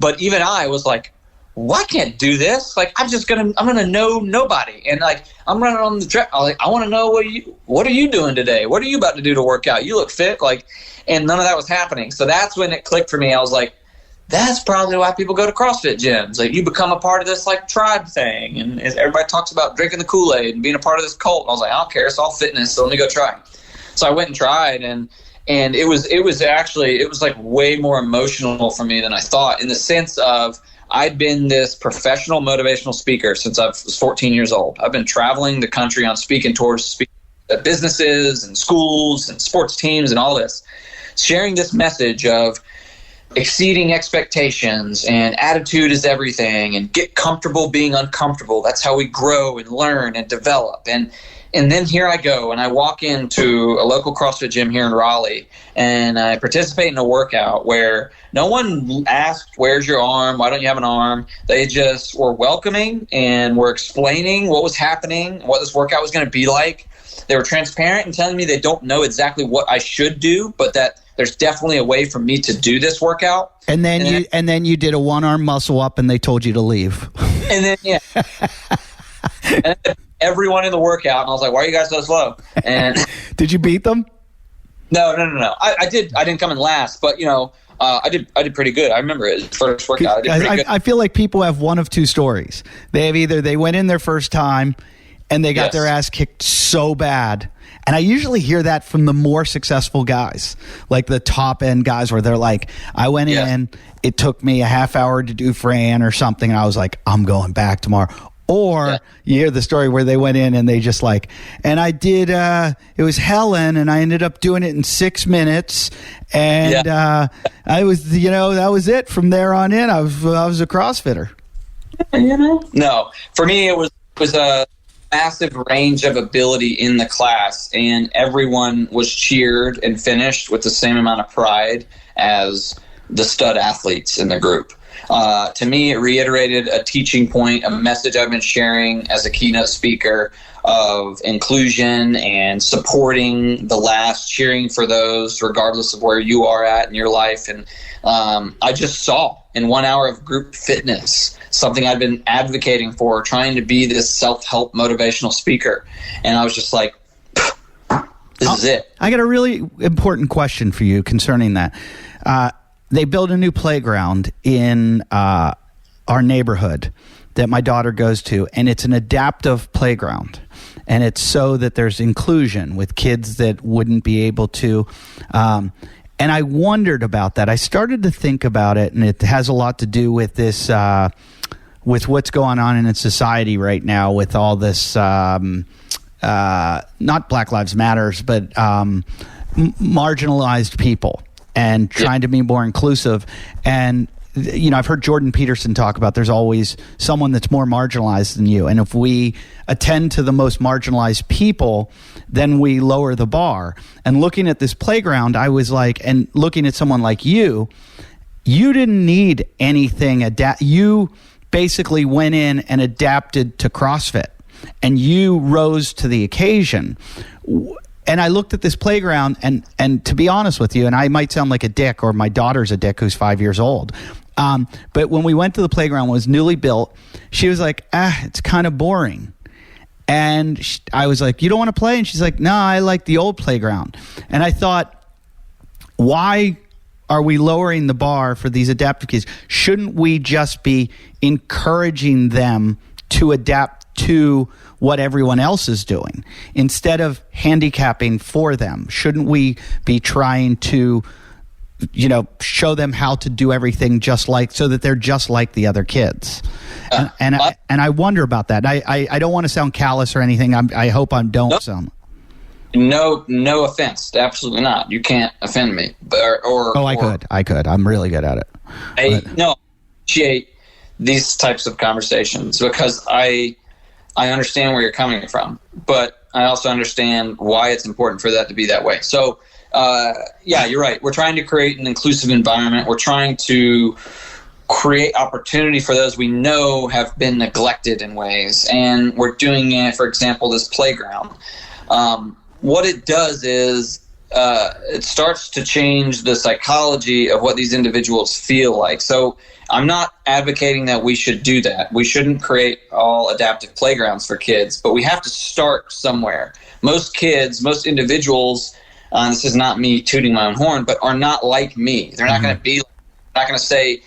But even I was like, well, I can't do this. I'm gonna know nobody. And I'm running on the track. I want to know what are you doing today? What are you about to do to work out? You look fit. And none of that was happening. So that's when it clicked for me. I was like, that's probably why people go to CrossFit gyms. You become a part of this tribe thing. And everybody talks about drinking the Kool-Aid and being a part of this cult. I was like, I don't care. It's all fitness. So let me go try. So I went and tried, and it was way more emotional for me than I thought, in the sense of I'd been this professional motivational speaker since I was 14 years old. I've been traveling the country on speaking tours at businesses and schools and sports teams and all this, sharing this message of exceeding expectations and attitude is everything and get comfortable being uncomfortable. That's how we grow and learn and develop. And then here I go, and I walk into a local CrossFit gym here in Raleigh, and I participate in a workout where no one asked, where's your arm? Why don't you have an arm? They just were welcoming and were explaining what was happening, what this workout was going to be like. They were transparent and telling me they don't know exactly what I should do, but that there's definitely a way for me to do this workout. And then you did a one-arm muscle up, and they told you to leave. And then, yeah. And everyone in the workout, and I was like, why are you guys so slow? And did you beat them? No. I didn't come in last, but I did pretty good. I remember it, first workout. I did pretty good. I feel like people have one of two stories. They have either they went in their first time and they got their ass kicked so bad. And I usually hear that from the more successful guys, like the top end guys, where they're like, I went in, it took me a half hour to do Fran or something, and I was like, I'm going back tomorrow. Or you hear the story where they went in and they just like, and I did, it was Helen, and I ended up doing it in 6 minutes. And I was, that was it. From there on in, I was a CrossFitter. No, for me, it was a massive range of ability in the class, and everyone was cheered and finished with the same amount of pride as the stud athletes in the group. To me, it reiterated a teaching point, a message I've been sharing as a keynote speaker of inclusion and supporting the last, cheering for those regardless of where you are at in your life. And I just saw in 1 hour of group fitness something I've been advocating for, trying to be this self-help motivational speaker. And I was just like, this is it. I got a really important question for you concerning that. They built a new playground in our neighborhood that my daughter goes to, and it's an adaptive playground. And it's so that there's inclusion with kids that wouldn't be able to. And I wondered about that. I started to think about it, and it has a lot to do with this, with what's going on in society right now with all this, not Black Lives Matters, but marginalized people. And trying to be more inclusive. And, I've heard Jordan Peterson talk about there's always someone that's more marginalized than you. And if we attend to the most marginalized people, then we lower the bar. And looking at this playground, I was like, and looking at someone like you didn't need anything. You basically went in and adapted to CrossFit. And you rose to the occasion. And I looked at this playground, and to be honest with you, and I might sound like a dick, or my daughter's a dick who's 5 years old, but when we went to the playground, it was newly built, she was like, it's kind of boring. And I was like, you don't want to play? And she's like, no, I like the old playground. And I thought, why are we lowering the bar for these adaptive kids? Shouldn't we just be encouraging them to adapt to what everyone else is doing instead of handicapping for them? Shouldn't we be trying to, show them how to do everything so that they're just like the other kids? And I wonder about that. I don't want to sound callous or anything. I hope I don't sound. No offense. Absolutely not. You can't offend me. I could. I'm really good at it. I appreciate these types of conversations because I understand where you're coming from, but I also understand why it's important for that to be that way. So, you're right. We're trying to create an inclusive environment. We're trying to create opportunity for those we know have been neglected in ways. And we're doing it, for example, this playground. What it does is it starts to change the psychology of what these individuals feel like. So I'm not advocating that we should do that. We shouldn't create all adaptive playgrounds for kids, but we have to start somewhere. Most kids, most individuals, this is not me tooting my own horn, but are not like me. They're not going to be, not going to say,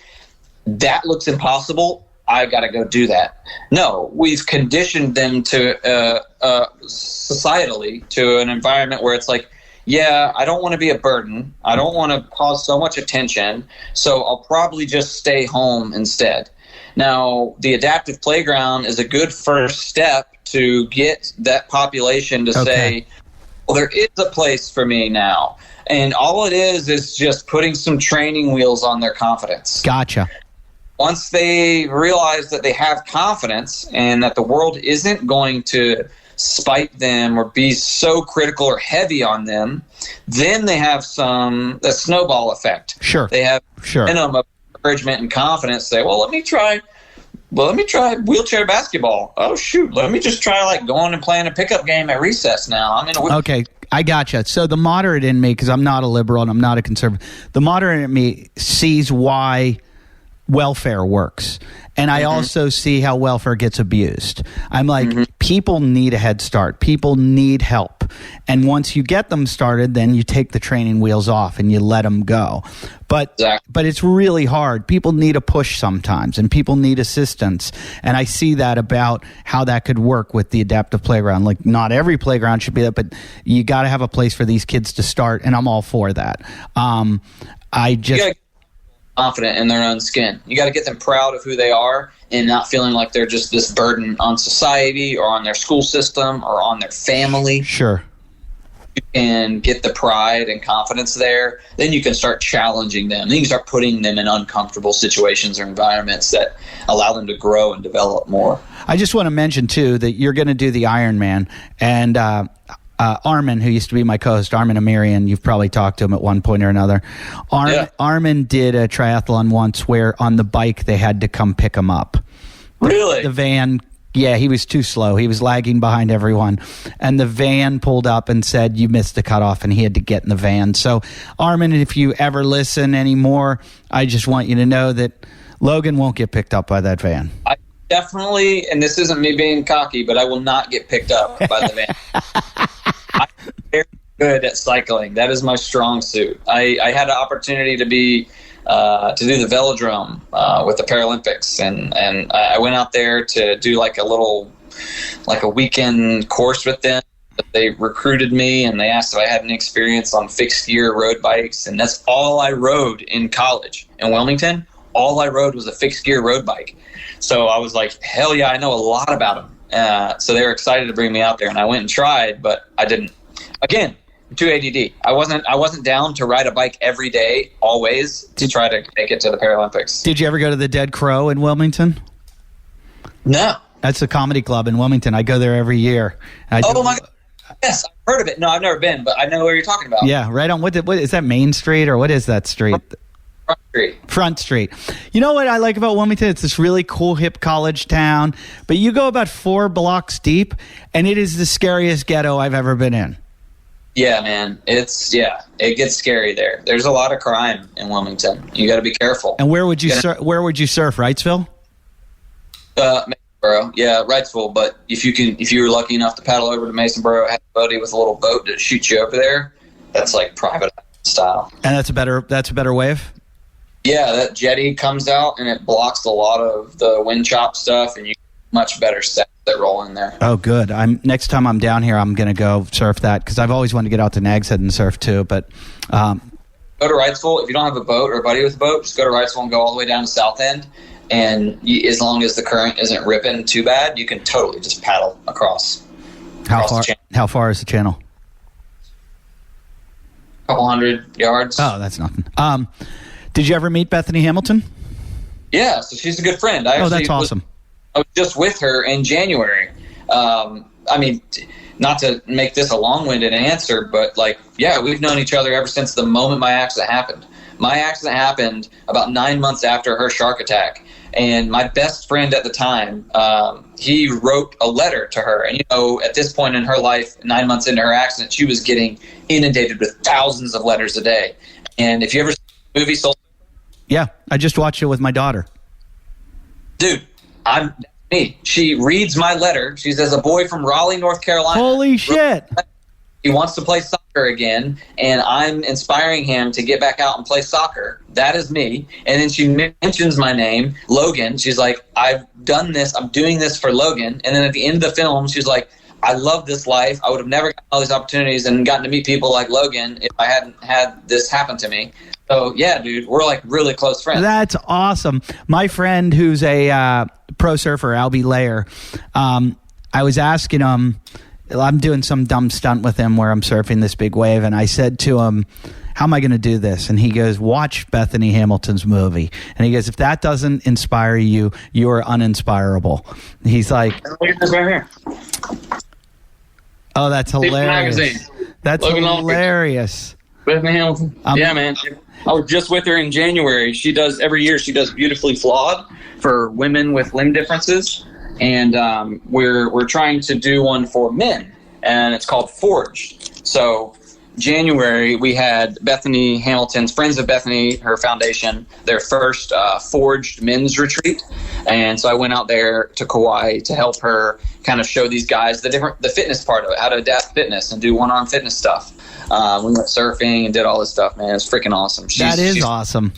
that looks impossible, I got to go do that. No, we've conditioned them to societally to an environment where it's like, I don't want to be a burden. I don't want to cause so much attention, so I'll probably just stay home instead. Now, the adaptive playground is a good first step to get that population to say, well, there is a place for me now. And all it is just putting some training wheels on their confidence. Gotcha. Once they realize that they have confidence and that the world isn't going to spite them or be so critical or heavy on them, then they have the snowball effect. Sure. They have minimum of encouragement and confidence. Say, let me try wheelchair basketball. Oh shoot, let me just try like going and playing a pickup game at recess now. Okay, I gotcha. So the moderate in me, because I'm not a liberal and I'm not a conservative, the moderate in me sees why welfare works. And I also see how welfare gets abused. I'm like, people need a head start. People need help. And once you get them started, then you take the training wheels off and you let them go. But it's really hard. People need a push sometimes, and people need assistance. And I see that about how that could work with the adaptive playground. Like, not every playground should be that, but you got to have a place for these kids to start, and I'm all for that. Confident in their own skin. You got to get them proud of who they are and not feeling like they're just this burden on society or on their school system or on their family. Sure. You can get the pride and confidence there. Then you can start challenging them. Then you can start putting them in uncomfortable situations or environments that allow them to grow and develop more. I just want to mention, too, that you're going to do the Ironman, and Armin, who used to be my co-host, Armin Amirian, you've probably talked to him at one point or another. Armin did a triathlon once where on the bike they had to come pick him up. Really? The van, he was too slow. He was lagging behind everyone. And the van pulled up and said, you missed the cutoff, and he had to get in the van. So, Armin, if you ever listen anymore, I just want you to know that Logan won't get picked up by that van. I definitely, and this isn't me being cocky, but I will not get picked up by the van. I'm very good at cycling. That is my strong suit. I had an opportunity to be to do the velodrome with the Paralympics, and I went out there to do like a weekend course with them. They recruited me and they asked if I had any experience on fixed gear road bikes, and that's all I rode in college in Wilmington. All I rode was a fixed gear road bike. So I was like, hell yeah, I know a lot about them. So they were excited to bring me out there, and I went and tried, but I didn't. Again, I'm too ADD. I wasn't down to ride a bike every day, always, to try to make it to the Paralympics. Did you ever go to the Dead Crow in Wilmington? No. That's a comedy club in Wilmington. I go there every year. My God. Yes, I've heard of it. No, I've never been, but I know where you're talking about. Yeah, right on. What is that, Main Street, or what is that street? Front Street. You know what I like about Wilmington? It's this really cool, hip college town, but you go about 4 blocks deep, and it is the scariest ghetto I've ever been in. Yeah, man. It gets scary there. There's a lot of crime in Wilmington. You got to be careful. And where would you surf? Wrightsville? Masonboro. Yeah, Wrightsville. But if you were lucky enough to paddle over to Masonboro, have a buddy with a little boat that shoots you over there, that's like private style. And that's a better wave? Yeah, that jetty comes out and it blocks a lot of the wind chop stuff, and you get much better sets that roll in there. Oh, good. Next time I'm down here, I'm going to go surf that, because I've always wanted to get out to Nags Head and surf too. But go to Wrightsville. If you don't have a boat or a buddy with a boat, just go to Wrightsville and go all the way down to South End. And as long as the current isn't ripping too bad, you can totally just paddle across. How far is the channel? A couple 100 yards. Oh, that's nothing. Did you ever meet Bethany Hamilton? Yeah, so she's a good friend. That's awesome. I was just with her in January. Not to make this a long-winded answer, but we've known each other ever since the moment my accident happened. My accident happened about 9 months after her shark attack. And my best friend at the time, he wrote a letter to her. And, at this point in her life, 9 months into her accident, she was getting inundated with thousands of letters a day. And if you ever see the movie Soul... Yeah, I just watched it with my daughter. Dude, me. She reads my letter. She says, a boy from Raleigh, North Carolina. Holy shit. He wants to play soccer again, and I'm inspiring him to get back out and play soccer. That is me. And then she mentions my name, Logan. She's like, I've done this. I'm doing this for Logan. And then at the end of the film, she's like, I love this life. I would have never gotten all these opportunities and gotten to meet people like Logan if I hadn't had this happen to me. So, yeah, dude, we're really close friends. That's awesome. My friend who's a pro surfer, Albie Layer, I was asking him, I'm doing some dumb stunt with him where I'm surfing this big wave, and I said to him, how am I going to do this? And he goes, watch Bethany Hamilton's movie. And he goes, if that doesn't inspire you, you're uninspirable. He's like... Look at this right here. Oh, that's hilarious. Magazine. That's Logan hilarious. Bethany Hamilton. Yeah, man. I was just with her in January. Every year she does Beautifully Flawed for women with limb differences. And we're trying to do one for men, and it's called Forged. So January, we had Bethany Hamilton's Friends of Bethany, her foundation, their first Forged men's retreat. And so I went out there to Kauai to help her kind of show these guys the fitness part of it, how to adapt fitness and do one-on fitness stuff. We went surfing and did all this stuff, man. It's freaking awesome. She's awesome.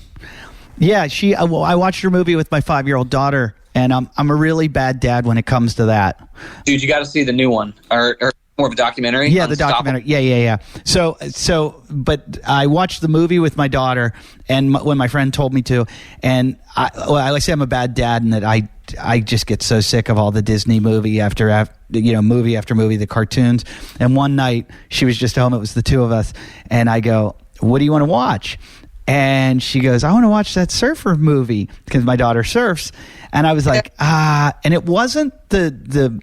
Yeah, I watched her movie with my 5-year-old daughter, and I'm a really bad dad when it comes to that. Dude, you got to see the new one, or more of a documentary. Yeah, the documentary. Yeah. So, but I watched the movie with my daughter, and when my friend told me to, and I say I'm a bad dad, and that I just get so sick of all the Disney movie after movie, the cartoons. And one night she was just home. It was the two of us, and I go, "What do you want to watch?" And she goes, "I want to watch that surfer movie," because my daughter surfs. And I was like, and it wasn't the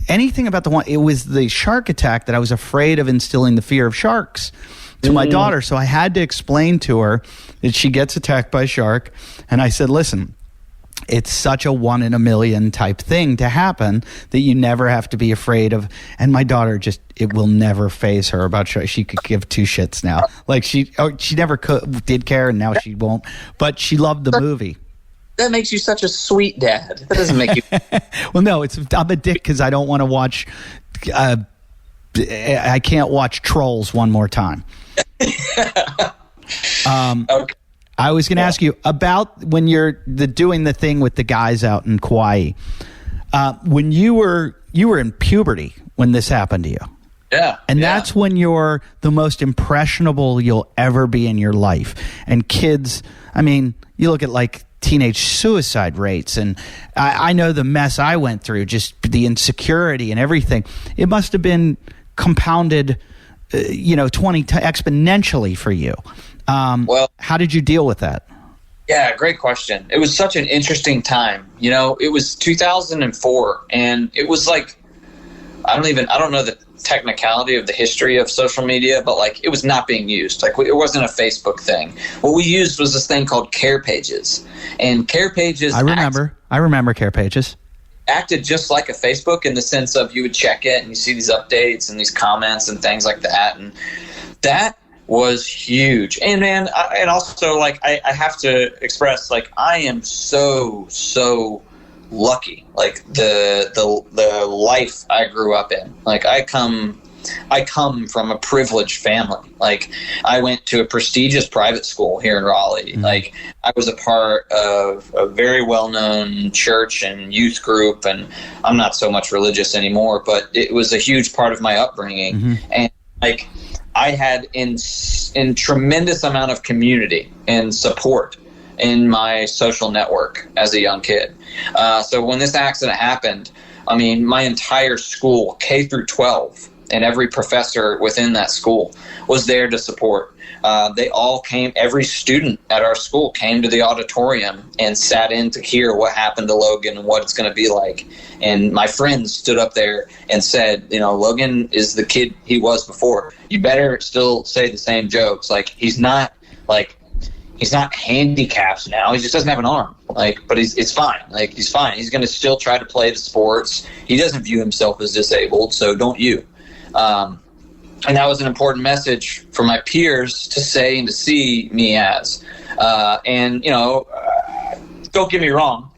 anything about the one. It was the shark attack that I was afraid of instilling the fear of sharks to my daughter. So I had to explain to her that she gets attacked by a shark. And I said, listen, it's such a 1 in a million type thing to happen that you never have to be afraid of. And my daughter it will never faze her about sharks. She could give two shits now. Like she never did care, and now she won't. But she loved the movie. That makes you such a sweet dad. That doesn't make you. Well, no, I'm a dick because I don't want to watch. I can't watch Trolls one more time. Okay. I was going to ask you about when you're doing the thing with the guys out in Kauai. When you were in puberty when this happened to you. Yeah. And that's when you're the most impressionable you'll ever be in your life. And kids, I mean, you look at like teenage suicide rates, and I know the mess I went through, just the insecurity and everything. It must have been compounded, 20 exponentially for you. Well, how did you deal with that? Yeah, great question. It was such an interesting time. It was 2004, and it was like, I don't know the technicality of the history of social media, but like it was not being used. Like it wasn't a Facebook thing. What we used was this thing called Care Pages, and Care Pages. I remember Care Pages. Acted just like a Facebook in the sense of you would check it and you see these updates and these comments and things like that, and that was huge. And man, and also like I have to express, like, I am so lucky, like the life I grew up in. Like I come from a privileged family. Like I went to a prestigious private school here in Raleigh. Mm-hmm. Like I was a part of a very well-known church and youth group, and I'm not so much religious anymore, but it was a huge part of my upbringing. Mm-hmm. And like I had in tremendous amount of community and support in my social network as a young kid. So when this accident happened, I mean, my entire school, K through 12, and every professor within that school was there to support. They all came, every student at our school came to the auditorium and sat in to hear what happened to Logan and what it's going to be like. And my friends stood up there and said, Logan is the kid he was before. You better still say the same jokes. Like, he's not handicapped now. He just doesn't have an arm. But it's fine. He's fine. He's going to still try to play the sports. He doesn't view himself as disabled, so don't you. And that was an important message for my peers to say and to see me as. Don't get me wrong.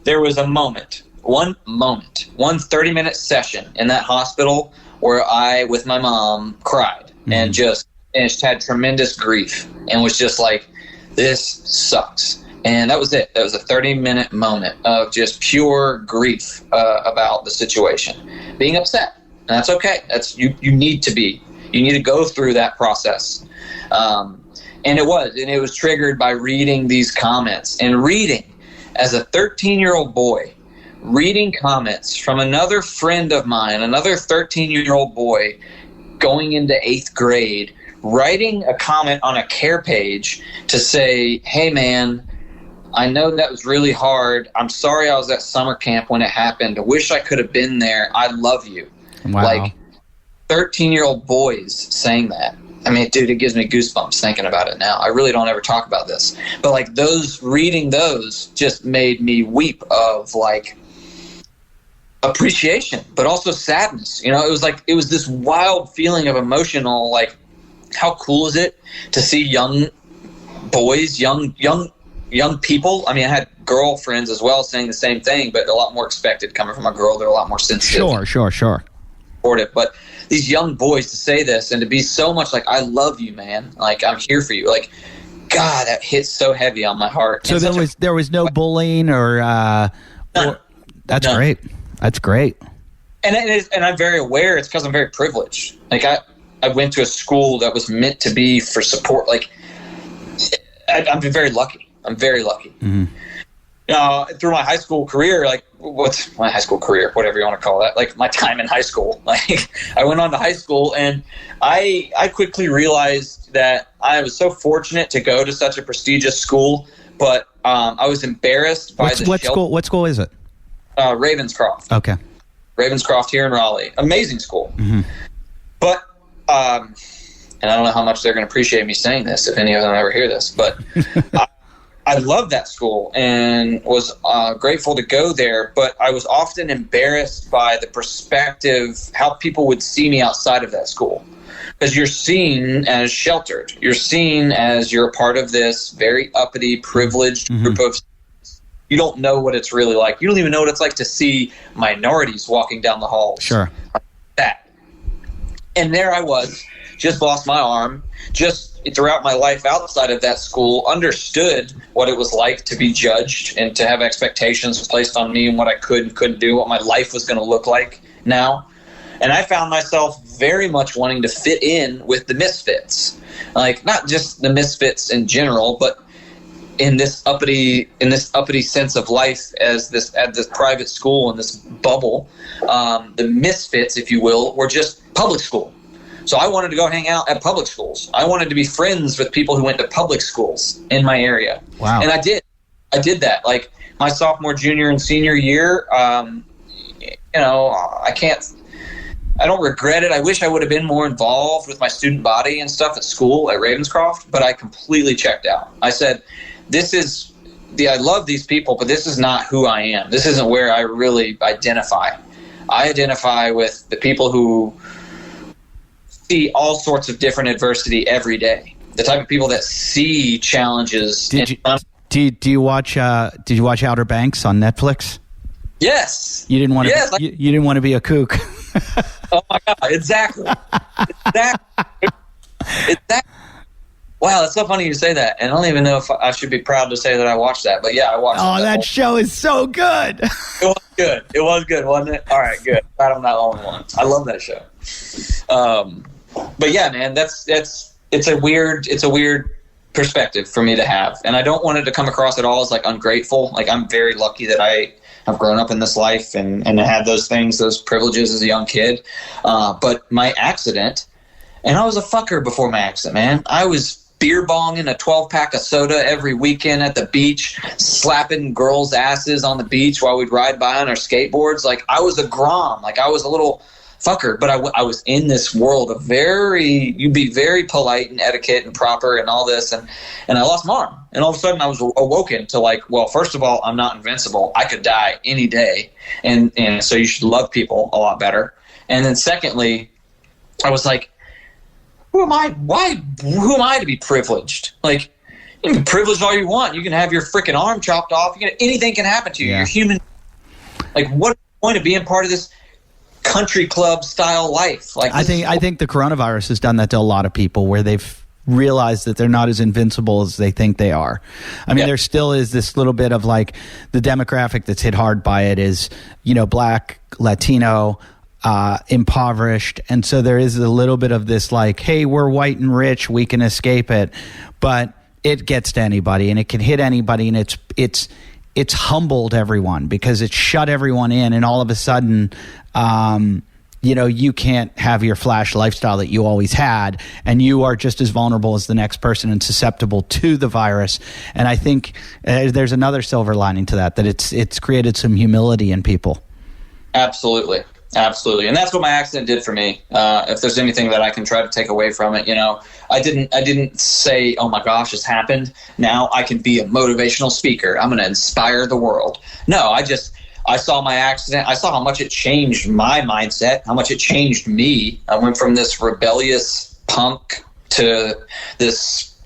There was one 30-minute session in that hospital where I, with my mom, cried and just had tremendous grief and was just like, this sucks. And that was it. That was a 30-minute moment of just pure grief about the situation. Being upset. And that's okay. You need to be. You need to go through that process. And it was triggered by reading these comments. And reading, as a 13-year-old boy, reading comments from another friend of mine, another 13-year-old boy going into 8th grade, writing a comment on a care page to say, hey, man, I know that was really hard. I'm sorry I was at summer camp when it happened. I wish I could have been there. I love you. Wow. 13-year-old boys saying that. I mean, dude, it gives me goosebumps thinking about it now. I really don't ever talk about this. But, like, reading those just made me weep of, like, appreciation, but also sadness. You know, it was this wild feeling of emotional, like, how cool is it to see young boys, young people. I mean, I had girlfriends as well saying the same thing, but a lot more expected coming from a girl. They're a lot more sensitive. Sure. Supportive. But these young boys to say this and to be so much like, I love you, man. Like, I'm here for you. Like, God, that hits so heavy on my heart. So there was no bullying or that's None. Great. That's great. And I'm very aware it's because I'm very privileged. Like, I went to a school that was meant to be for support. Like, I'm very lucky. I'm very lucky. Mm-hmm. Through my high school career, like, what's my high school career, whatever you want to call that, like my time in high school, like I went on to high school, and I quickly realized that I was so fortunate to go to such a prestigious school, but I was embarrassed by what school is it? Ravenscroft. Okay. Ravenscroft here in Raleigh. Amazing school. Mm-hmm. But and I don't know how much they're going to appreciate me saying this if any of them ever hear this, but I loved that school and was grateful to go there, but I was often embarrassed by the perspective, how people would see me outside of that school. Because you're seen as sheltered. You're seen as you're a part of this very uppity, privileged Mm-hmm. group of. You don't know what it's really like. You don't even know what it's like to see minorities walking down the halls. Sure. That. And there I was, just lost my arm, just throughout my life outside of that school, understood what it was like to be judged and to have expectations placed on me and what I could and couldn't do, what my life was going to look like now. And I found myself very much wanting to fit in with the misfits. Like, not just the misfits in general, but in this uppity sense of life at this private school, in this bubble, the misfits, if you will, were just public school. So I wanted to go hang out at public schools. I wanted to be friends with people who went to public schools in my area. Wow. And I did that. Like, my sophomore, junior, and senior year, I don't regret it. I wish I would have been more involved with my student body and stuff at school at Ravenscroft, but I completely checked out. I said, I love these people, but this is not who I am. This isn't where I really identify. I identify with the people who see all sorts of different adversity every day. The type of people that see challenges. Did you watch Outer Banks on Netflix? Yes. You didn't want to. Yes, you didn't want to be a kook. Oh my God! Exactly. Wow, it's so funny you say that. And I don't even know if I should be proud to say that I watched that. But yeah, I watched it. Oh, that show is so good. It was good. It was good, wasn't it? All right, good. Glad I'm not the only one. I love that show. But yeah, man, it's a weird perspective for me to have. And I don't want it to come across at all as like ungrateful. Like, I'm very lucky that I have grown up in this life and had those things, those privileges as a young kid. But my accident, and I was a fucker before my accident, man. I was beer bonging a 12-pack of soda every weekend at the beach, slapping girls' asses on the beach while we'd ride by on our skateboards. Like, I was a grom. Like, I was a little fucker, but I was in this world of you'd be very polite and etiquette and proper and all this, and I lost my arm. And all of a sudden I was awoken to, like, well, first of all, I'm not invincible. I could die any day. And so you should love people a lot better. And then secondly, I was like, who am I? Who am I to be privileged? Like, you can be privileged all you want. You can have your freaking arm chopped off. Anything can happen to you. Yeah. You're human. Like, what's the point of being part of this country club style life? Like, I think the coronavirus has done that to a lot of people, where they've realized that they're not as invincible as they think they are. I mean, There still is this little bit of, like, the demographic that's hit hard by it is, Black, Latino, impoverished, and so there is a little bit of this, like, hey, we're white and rich, we can escape it, but it gets to anybody and it can hit anybody, and it's humbled everyone because it shut everyone in, and all of a sudden you can't have your flash lifestyle that you always had, and you are just as vulnerable as the next person and susceptible to the virus. And I think there's another silver lining to that it's created some humility in people. Absolutely. Absolutely. And that's what my accident did for me. If there's anything that I can try to take away from it, I didn't say, oh my gosh, this happened. Now I can be a motivational speaker. I'm going to inspire the world. No, I saw my accident. I saw how much it changed my mindset, how much it changed me. I went from this rebellious punk to this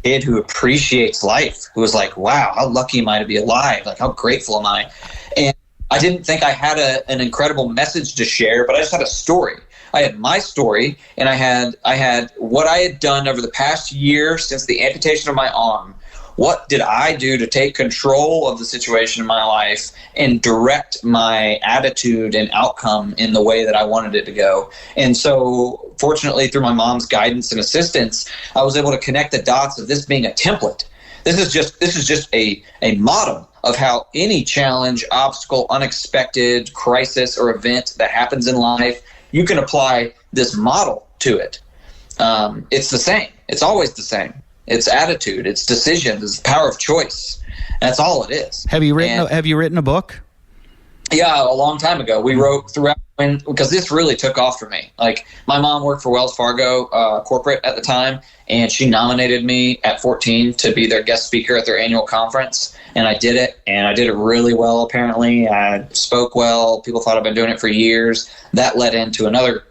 kid who appreciates life, who was like, wow, how lucky am I to be alive? Like, how grateful am I? And I didn't think I had an incredible message to share, but I just had a story. I had my story, and I had what I had done over the past year since the amputation of my arm. What did I do to take control of the situation in my life and direct my attitude and outcome in the way that I wanted it to go? And so, fortunately, through my mom's guidance and assistance, I was able to connect the dots of this being a template. This is just a model of how any challenge, obstacle, unexpected crisis, or event that happens in life, you can apply this model to it. It's the same. It's always the same. It's attitude. It's decisions. It's power of choice. That's all it is. Have you written a book? Yeah, a long time ago. We wrote throughout, because this really took off for me. Like, my mom worked for Wells Fargo corporate at the time, and she nominated me at 14 to be their guest speaker at their annual conference. And I did it, and I did it really well, apparently. I spoke well. People thought I'd been doing it for years. That led into another,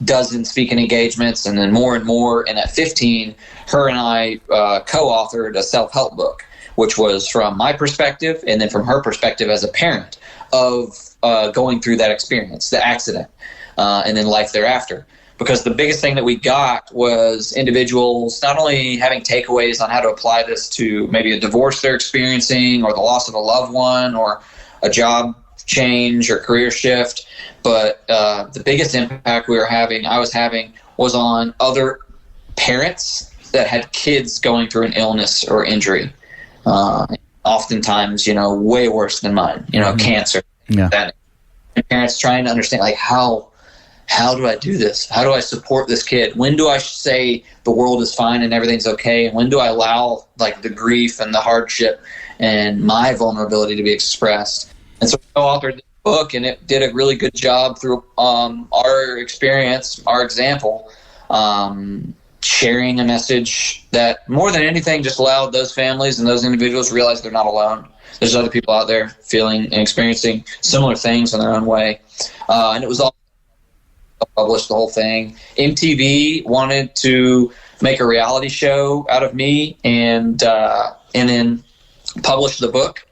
dozen speaking engagements, and then more and more. And at 15, her and I co-authored a self-help book, which was from my perspective and then from her perspective as a parent of going through that experience, the accident, and then life thereafter. Because the biggest thing that we got was individuals not only having takeaways on how to apply this to maybe a divorce they're experiencing, or the loss of a loved one, or a job change or career shift, but the biggest impact I was having was on other parents that had kids going through an illness or injury. Oftentimes, way worse than mine, cancer. Yeah. And parents trying to understand, like, how do I do this? How do I support this kid? When do I say the world is fine and everything's okay? And when do I allow, like, the grief and the hardship and my vulnerability to be expressed? And so I authored this book, and it did a really good job through our experience, our example, sharing a message that more than anything just allowed those families and those individuals to realize they're not alone. There's other people out there feeling and experiencing similar things in their own way. And it was all published, the whole thing. MTV wanted to make a reality show out of me and then publish the book,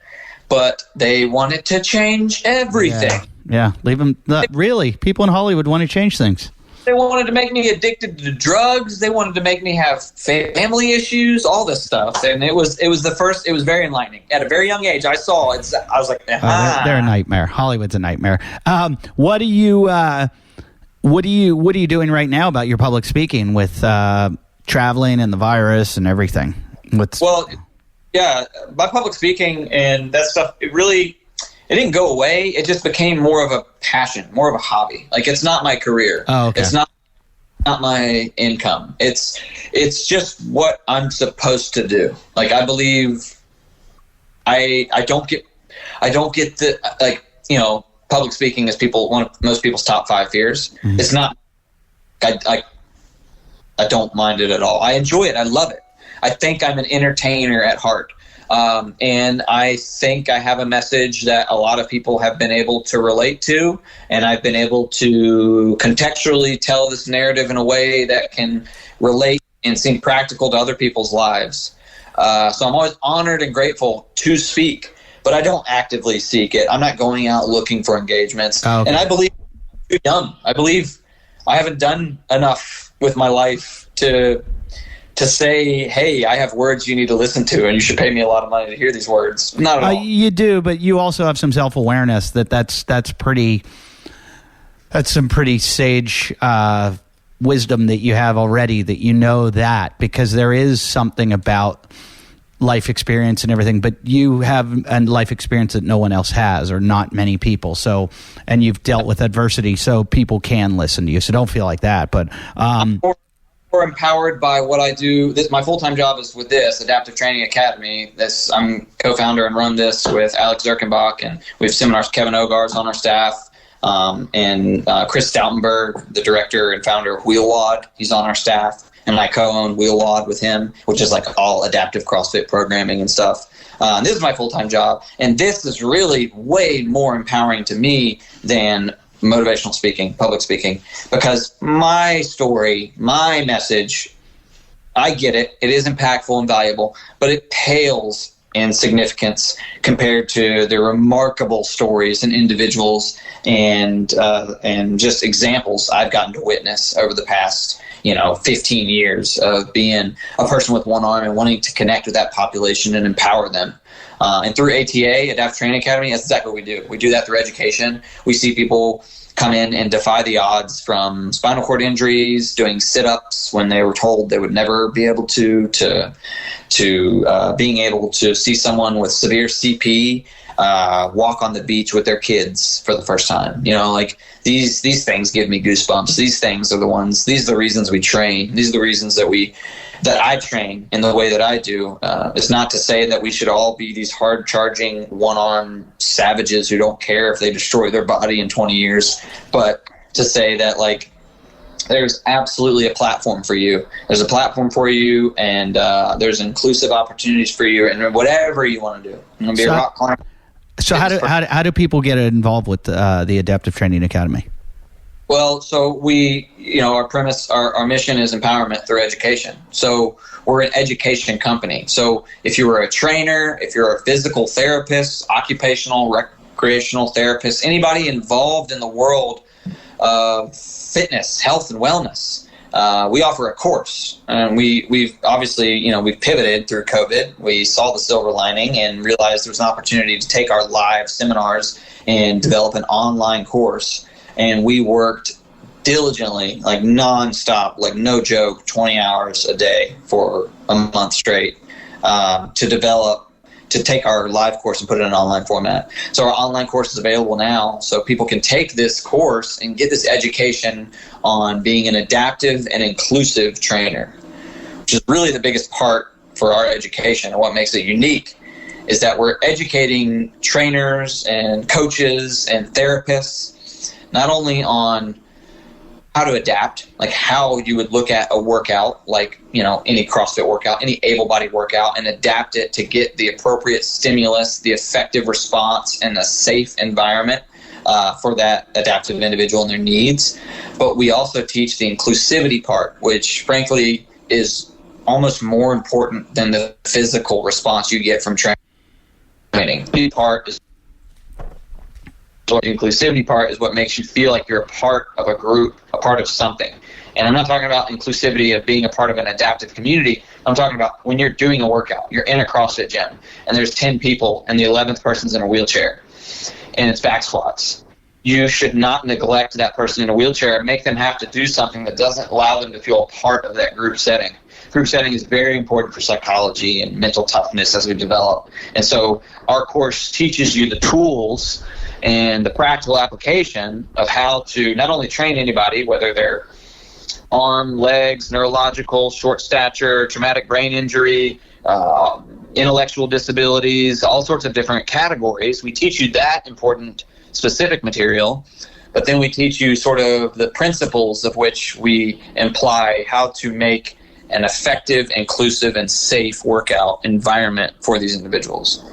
but they wanted to change everything. Yeah. Leave them. Really, people in Hollywood want to change things. They wanted to make me addicted to drugs. They wanted to make me have family issues, all this stuff. And it was very enlightening. At a very young age, I was like, they're a nightmare. Hollywood's a nightmare. What are you doing right now about your public speaking with traveling and the virus and everything? My public speaking and that stuff, it didn't go away. It just became more of a passion, more of a hobby. Like, it's not my career. Oh, okay. It's not my income. It's just what I'm supposed to do. Like, I believe I don't get the, like, public speaking is one of most people's top 5 fears. Mm-hmm. It's not. I don't mind it at all. I enjoy it. I love it. I think I'm an entertainer at heart. And I think I have a message that a lot of people have been able to relate to, and I've been able to contextually tell this narrative in a way that can relate and seem practical to other people's lives. So I'm always honored and grateful to speak, but I don't actively seek it. I'm not going out looking for engagements. Oh, okay. And I believe I'm too young. I believe I haven't done enough with my life to say, hey, I have words you need to listen to, and you should pay me a lot of money to hear these words. Not at all. You do, but you also have some self-awareness that's some pretty sage wisdom that you have already, that you know that, because there is something about life experience and everything, but you have a life experience that no one else has, or not many people. So, and you've dealt with adversity, so people can listen to you. So don't feel like that. But more empowered by what I do. My full-time job is with this Adaptive Training Academy. I'm co-founder and run this with Alex Zirkenbach, and we have seminars. Kevin Ogar's on our staff. And Chris Stoutenberg, the director and founder of WheelWOD, he's on our staff. And I co-own WheelWOD with him, which is like all adaptive CrossFit programming and stuff. This is my full-time job. And this is really way more empowering to me than motivational speaking, public speaking, because my story, my message, I get it. It is impactful and valuable, but it pales in significance compared to the remarkable stories and individuals and just examples I've gotten to witness over the past 15 years of being a person with one arm and wanting to connect with that population and empower them. And through ATA, Adaptive Training Academy, that's exactly what we do. We do that through education. We see people come in and defy the odds, from spinal cord injuries, doing sit-ups when they were told they would never be able to being able to see someone with severe CP walk on the beach with their kids for the first time. Like these things give me goosebumps. These are the reasons we train. These are the reasons that I train in the way that I do. It's not to say that we should all be these hard-charging, one-arm savages who don't care if they destroy their body in 20 years, but to say that, like, there's absolutely a platform for you. There's a platform for you, and there's inclusive opportunities for you, and whatever you want to do. You want to be a rock climber. So how do people get involved with the Adaptive Training Academy? Well, so we, our premise, our mission is empowerment through education. So we're an education company. So if you were a trainer, if you're a physical therapist, occupational, recreational therapist, anybody involved in the world of fitness, health, and wellness, we offer a course. And we've obviously, we've pivoted through COVID. We saw the silver lining and realized there was an opportunity to take our live seminars and develop an online course. And we worked diligently, like nonstop, like no joke, 20 hours a day for a month straight to take our live course and put it in an online format. So our online course is available now, so people can take this course and get this education on being an adaptive and inclusive trainer, which is really the biggest part for our education. And what makes it unique is that we're educating trainers and coaches and therapists not only on how to adapt, like how you would look at a workout, like, any CrossFit workout, any able-bodied workout, and adapt it to get the appropriate stimulus, the effective response, and a safe environment for that adaptive individual and their needs. But we also teach the inclusivity part, which frankly is almost more important than the physical response you get from training. The inclusivity part is what makes you feel like you're a part of a group, a part of something. And I'm not talking about inclusivity of being a part of an adaptive community. I'm talking about when you're doing a workout, you're in a CrossFit gym, and there's 10 people, and the 11th person's in a wheelchair, and it's back squats. You should not neglect that person in a wheelchair and make them have to do something that doesn't allow them to feel a part of that group setting. Group setting is very important for psychology and mental toughness as we develop. And so our course teaches you the tools and the practical application of how to not only train anybody, whether they're arm, legs, neurological, short stature, traumatic brain injury, intellectual disabilities, all sorts of different categories. We teach you that important specific material, but then we teach you sort of the principles of which we imply how to make an effective, inclusive, and safe workout environment for these individuals.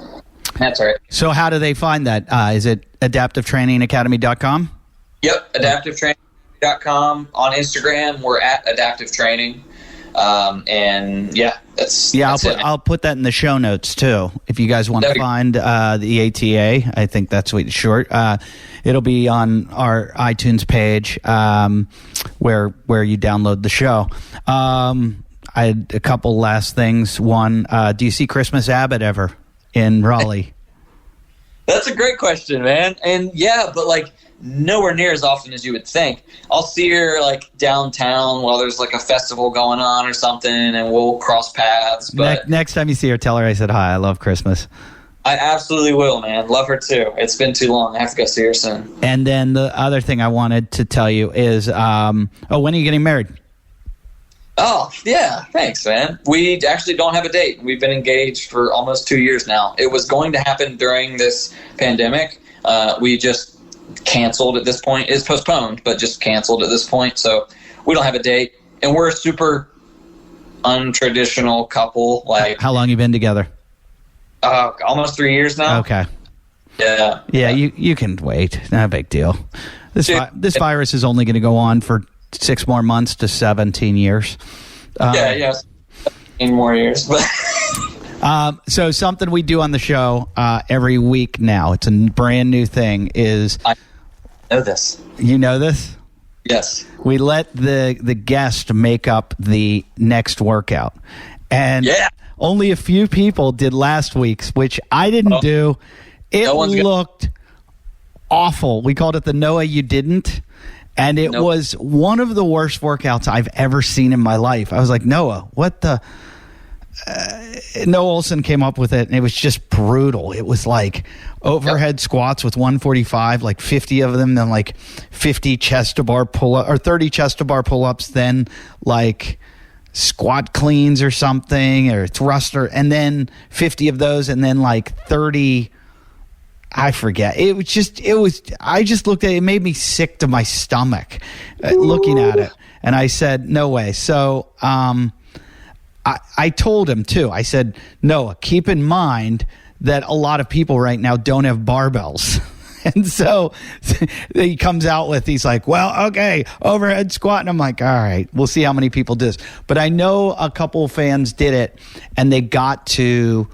That's right. So how do they find that? Is it adaptivetrainingacademy.com? Yep, adaptivetraining.com. On Instagram, we're at Adaptive Training. And yeah, that's I'll put that in the show notes too. If you guys want to find the ATA, I think that's what it's short. It'll be on our iTunes page where you download the show. I had a couple last things. One, do you see Christmas Abbott ever in Raleigh? That's a great question, man. And yeah, but like nowhere near as often as you would think. I'll see her like downtown while there's like a festival going on or something, and we'll cross paths. But next time you see her, tell her I said hi. I love Christmas. I absolutely will, man. Love her too. It's been too long. I have to go see her soon. And then the other thing I wanted to tell you is, when are you getting married? Oh, yeah. Thanks, man. We actually don't have a date. We've been engaged for almost 2 years now. It was going to happen during this pandemic. We just canceled at this point. It's postponed, but just canceled at this point. So we don't have a date, and we're a super untraditional couple. Like, how long you been together? Almost 3 years now. Okay. Yeah. Yeah, you can wait. Not a big deal. This virus is only going to go on for 6 more months to 17 years. 17 more years. So something we do on the show every week now, it's a brand new thing, is... I know this. You know this? Yes. We let the guest make up the next workout. And only a few people did last week's, which I didn't do. It looked awful. We called it the Noah You Didn't. And it was one of the worst workouts I've ever seen in my life. I was like, Noah, what the... Noah Olson came up with it, and it was just brutal. It was like overhead squats with 145, like 50 of them, then like 50 chest to bar pull-up, or 30 chest to bar pull-ups, then like squat cleans or something, or thruster, and then 50 of those, and then like 30, I forget. I just looked at it, it made me sick to my stomach looking at it. And I said, no way. So, I told him too. I said, Noah, keep in mind that a lot of people right now don't have barbells. And so he comes out with, he's like, well, okay, overhead squat. And I'm like, all right, we'll see how many people do this. But I know a couple of fans did it, and they got to,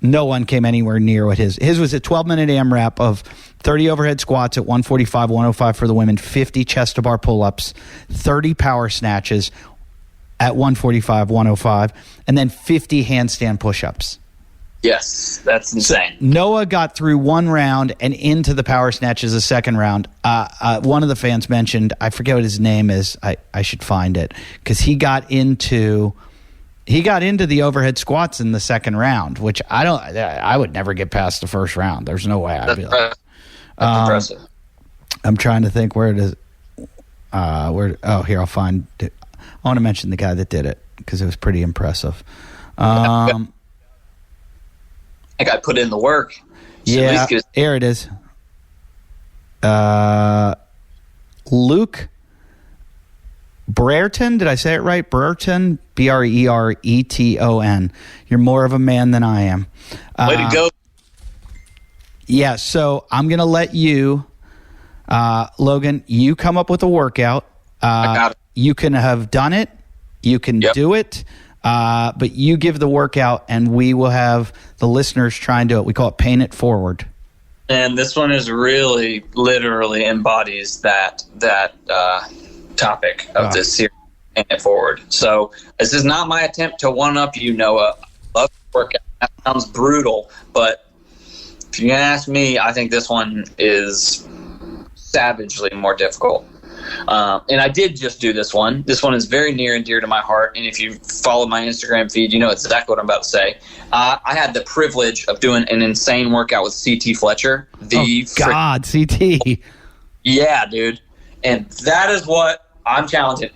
no one came anywhere near what his was a 12-minute AMRAP of 30 overhead squats at 145, 105 for the women, 50 chest to bar pull-ups, 30 power snatches at 145, 105, and then 50 handstand push-ups. Yes, that's insane. So Noah got through one round and into the power snatches a second round. One of the fans mentioned, I forget what his name is. I should find it, because he got into the overhead squats in the second round, which I would never get past the first round. There's no way I'd be like. That's impressive. I'm trying to think where it is. Here, I'll find it. I want to mention the guy that did it, because it was pretty impressive. I think I put in the work. Yeah, here it is. Luke Brereton, did I say it right? Brereton, Brereton. You're more of a man than I am. Way to go. Yeah, so I'm going to let you, Logan, you come up with a workout. I got it. You can have done it. You can do it. But you give the workout, and we will have the listeners try and do it. We call it Paying It Forward. And this one is really, literally embodies that topic of this series, Paying It Forward. So this is not my attempt to one-up you, Noah. I love the workout. That sounds brutal, but if you ask me, I think this one is savagely more difficult. And I did just do this one. This one is very near and dear to my heart. And if you follow my Instagram feed, you know exactly what I'm about to say. I had the privilege of doing an insane workout with CT Fletcher. CT. Yeah, dude. And that is what I'm challenging.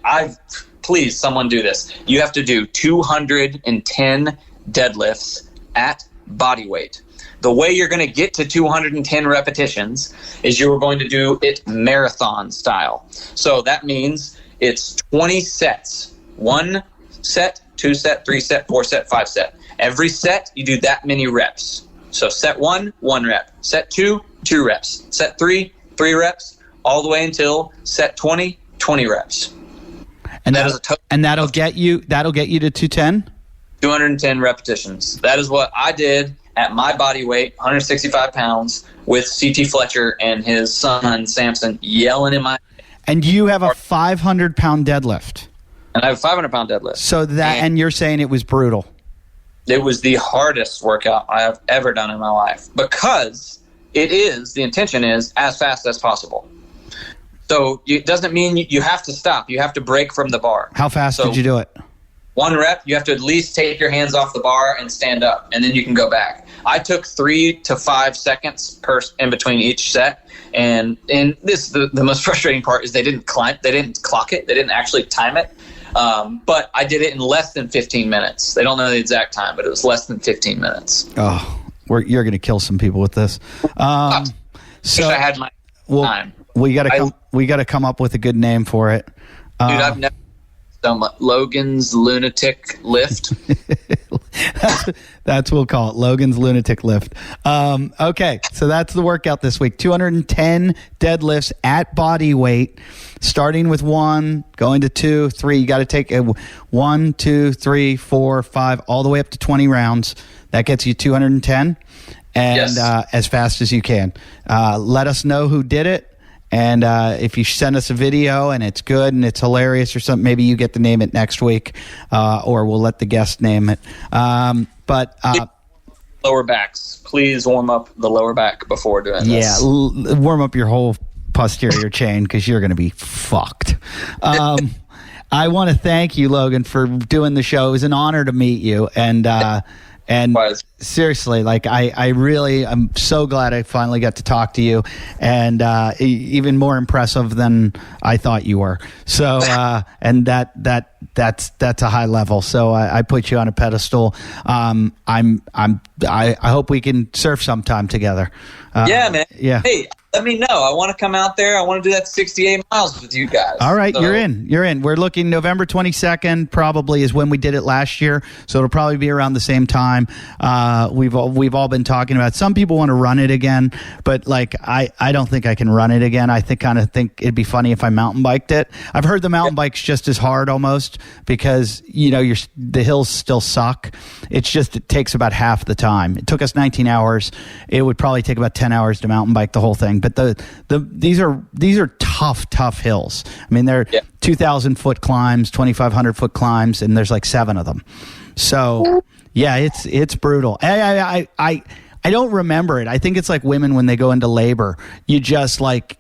Please, someone do this. You have to do 210 deadlifts at body weight. The way you're going to get to 210 repetitions is you're going to do it marathon style. So that means it's 20 sets. 1 set, 2 set, 3 set, 4 set, 5 set. Every set, you do that many reps. So set 1, 1 rep. Set 2, 2 reps. Set 3, 3 reps, all the way until set 20, 20 reps. And that'll get you to 210? 210 repetitions. That is what I did at my body weight, 165 pounds, with CT Fletcher and his son, Samson, yelling in my... And you have a 500-pound deadlift. And I have a 500-pound deadlift. So and you're saying it was brutal. It was the hardest workout I have ever done in my life, because the intention is as fast as possible. So it doesn't mean you have to stop. You have to break from the bar. How fast did you do it? 1 rep, you have to at least take your hands off the bar and stand up, and then you can go back. I took 3 to 5 seconds in between each set, and this the most frustrating part is they didn't clock it, they didn't actually time it, but I did it in less than 15 minutes. They don't know the exact time, but it was less than 15 minutes. Oh, you're going to kill some people with this. I had my time. We got to come up with a good name for it. Dude, I've never done Logan's Lunatic Lift. That's what we'll call it, Logan's Lunatic Lift. Okay, so that's the workout this week. 210 deadlifts at body weight, starting with 1, going to 2, 3. You got to take 1, 2, 3, 4, 5, all the way up to 20 rounds. That gets you 210, and Yes. As fast as you can. Let us know who did it. And if you send us a video and it's good and it's hilarious or something, maybe you get to name it next week, or we'll let the guest name it. But Lower backs. Please warm up the lower back before doing this. yeah, warm up your whole posterior chain because you're going to be fucked. I want to thank you, Logan, for doing the show. It was an honor to meet you. And seriously, like I'm so glad I finally got to talk to you, and even more impressive than I thought you were. So, and that's a high level. So I put you on a pedestal. I hope we can surf sometime together. Yeah, man. Yeah. Hey, let me know. I want to come out there. I want to do that 68 miles with you guys. All right, So- you're in. We're looking November 22nd probably is when we did it last year, so it'll probably be around the same time. We've all been talking about it. Some people want to run it again, but like I don't think I can run it again. I kind of think it'd be funny if I mountain biked it. I've heard the mountain bike's just as hard almost because the hills still suck. It's just it takes about half the time. It took us 19 hours. It would probably take about 10 hours to mountain bike the whole thing. But these are tough hills. I mean, they're 2,000 foot climbs, 2,500 foot climbs, and there's like 7 of them. So yeah, it's brutal. I don't remember it. I think it's like women when they go into labor. You just like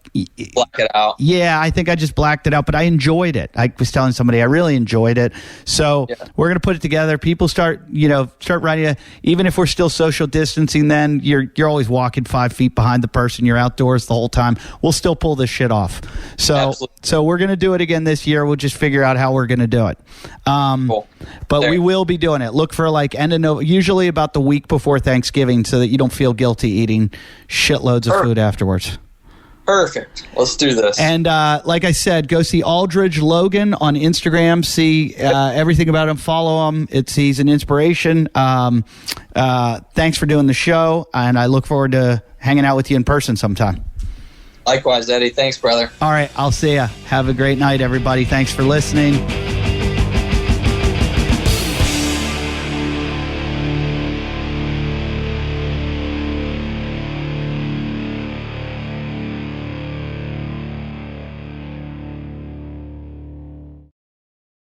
Black it out. Yeah, I think I just blacked it out, but I enjoyed it. I was telling somebody I really enjoyed it. So we're going to put it together. People start writing it. Even if we're still social distancing, then you're always walking 5 feet behind the person. You're outdoors the whole time. We'll still pull this shit off. So we're going to do it again this year. We'll just figure out how we're going to do it. Cool. But we will be doing it. Look for like end of November, usually about the week before Thanksgiving, so that you don't feel guilty eating shitloads of food afterwards. Perfect. Let's do this. And like I said, go see Aldridge Logan on Instagram. See everything about him. Follow him. He's an inspiration. Thanks for doing the show, and I look forward to hanging out with you in person sometime. Likewise, Eddie. Thanks, brother. All right, I'll see ya. Have a great night, everybody. Thanks for listening.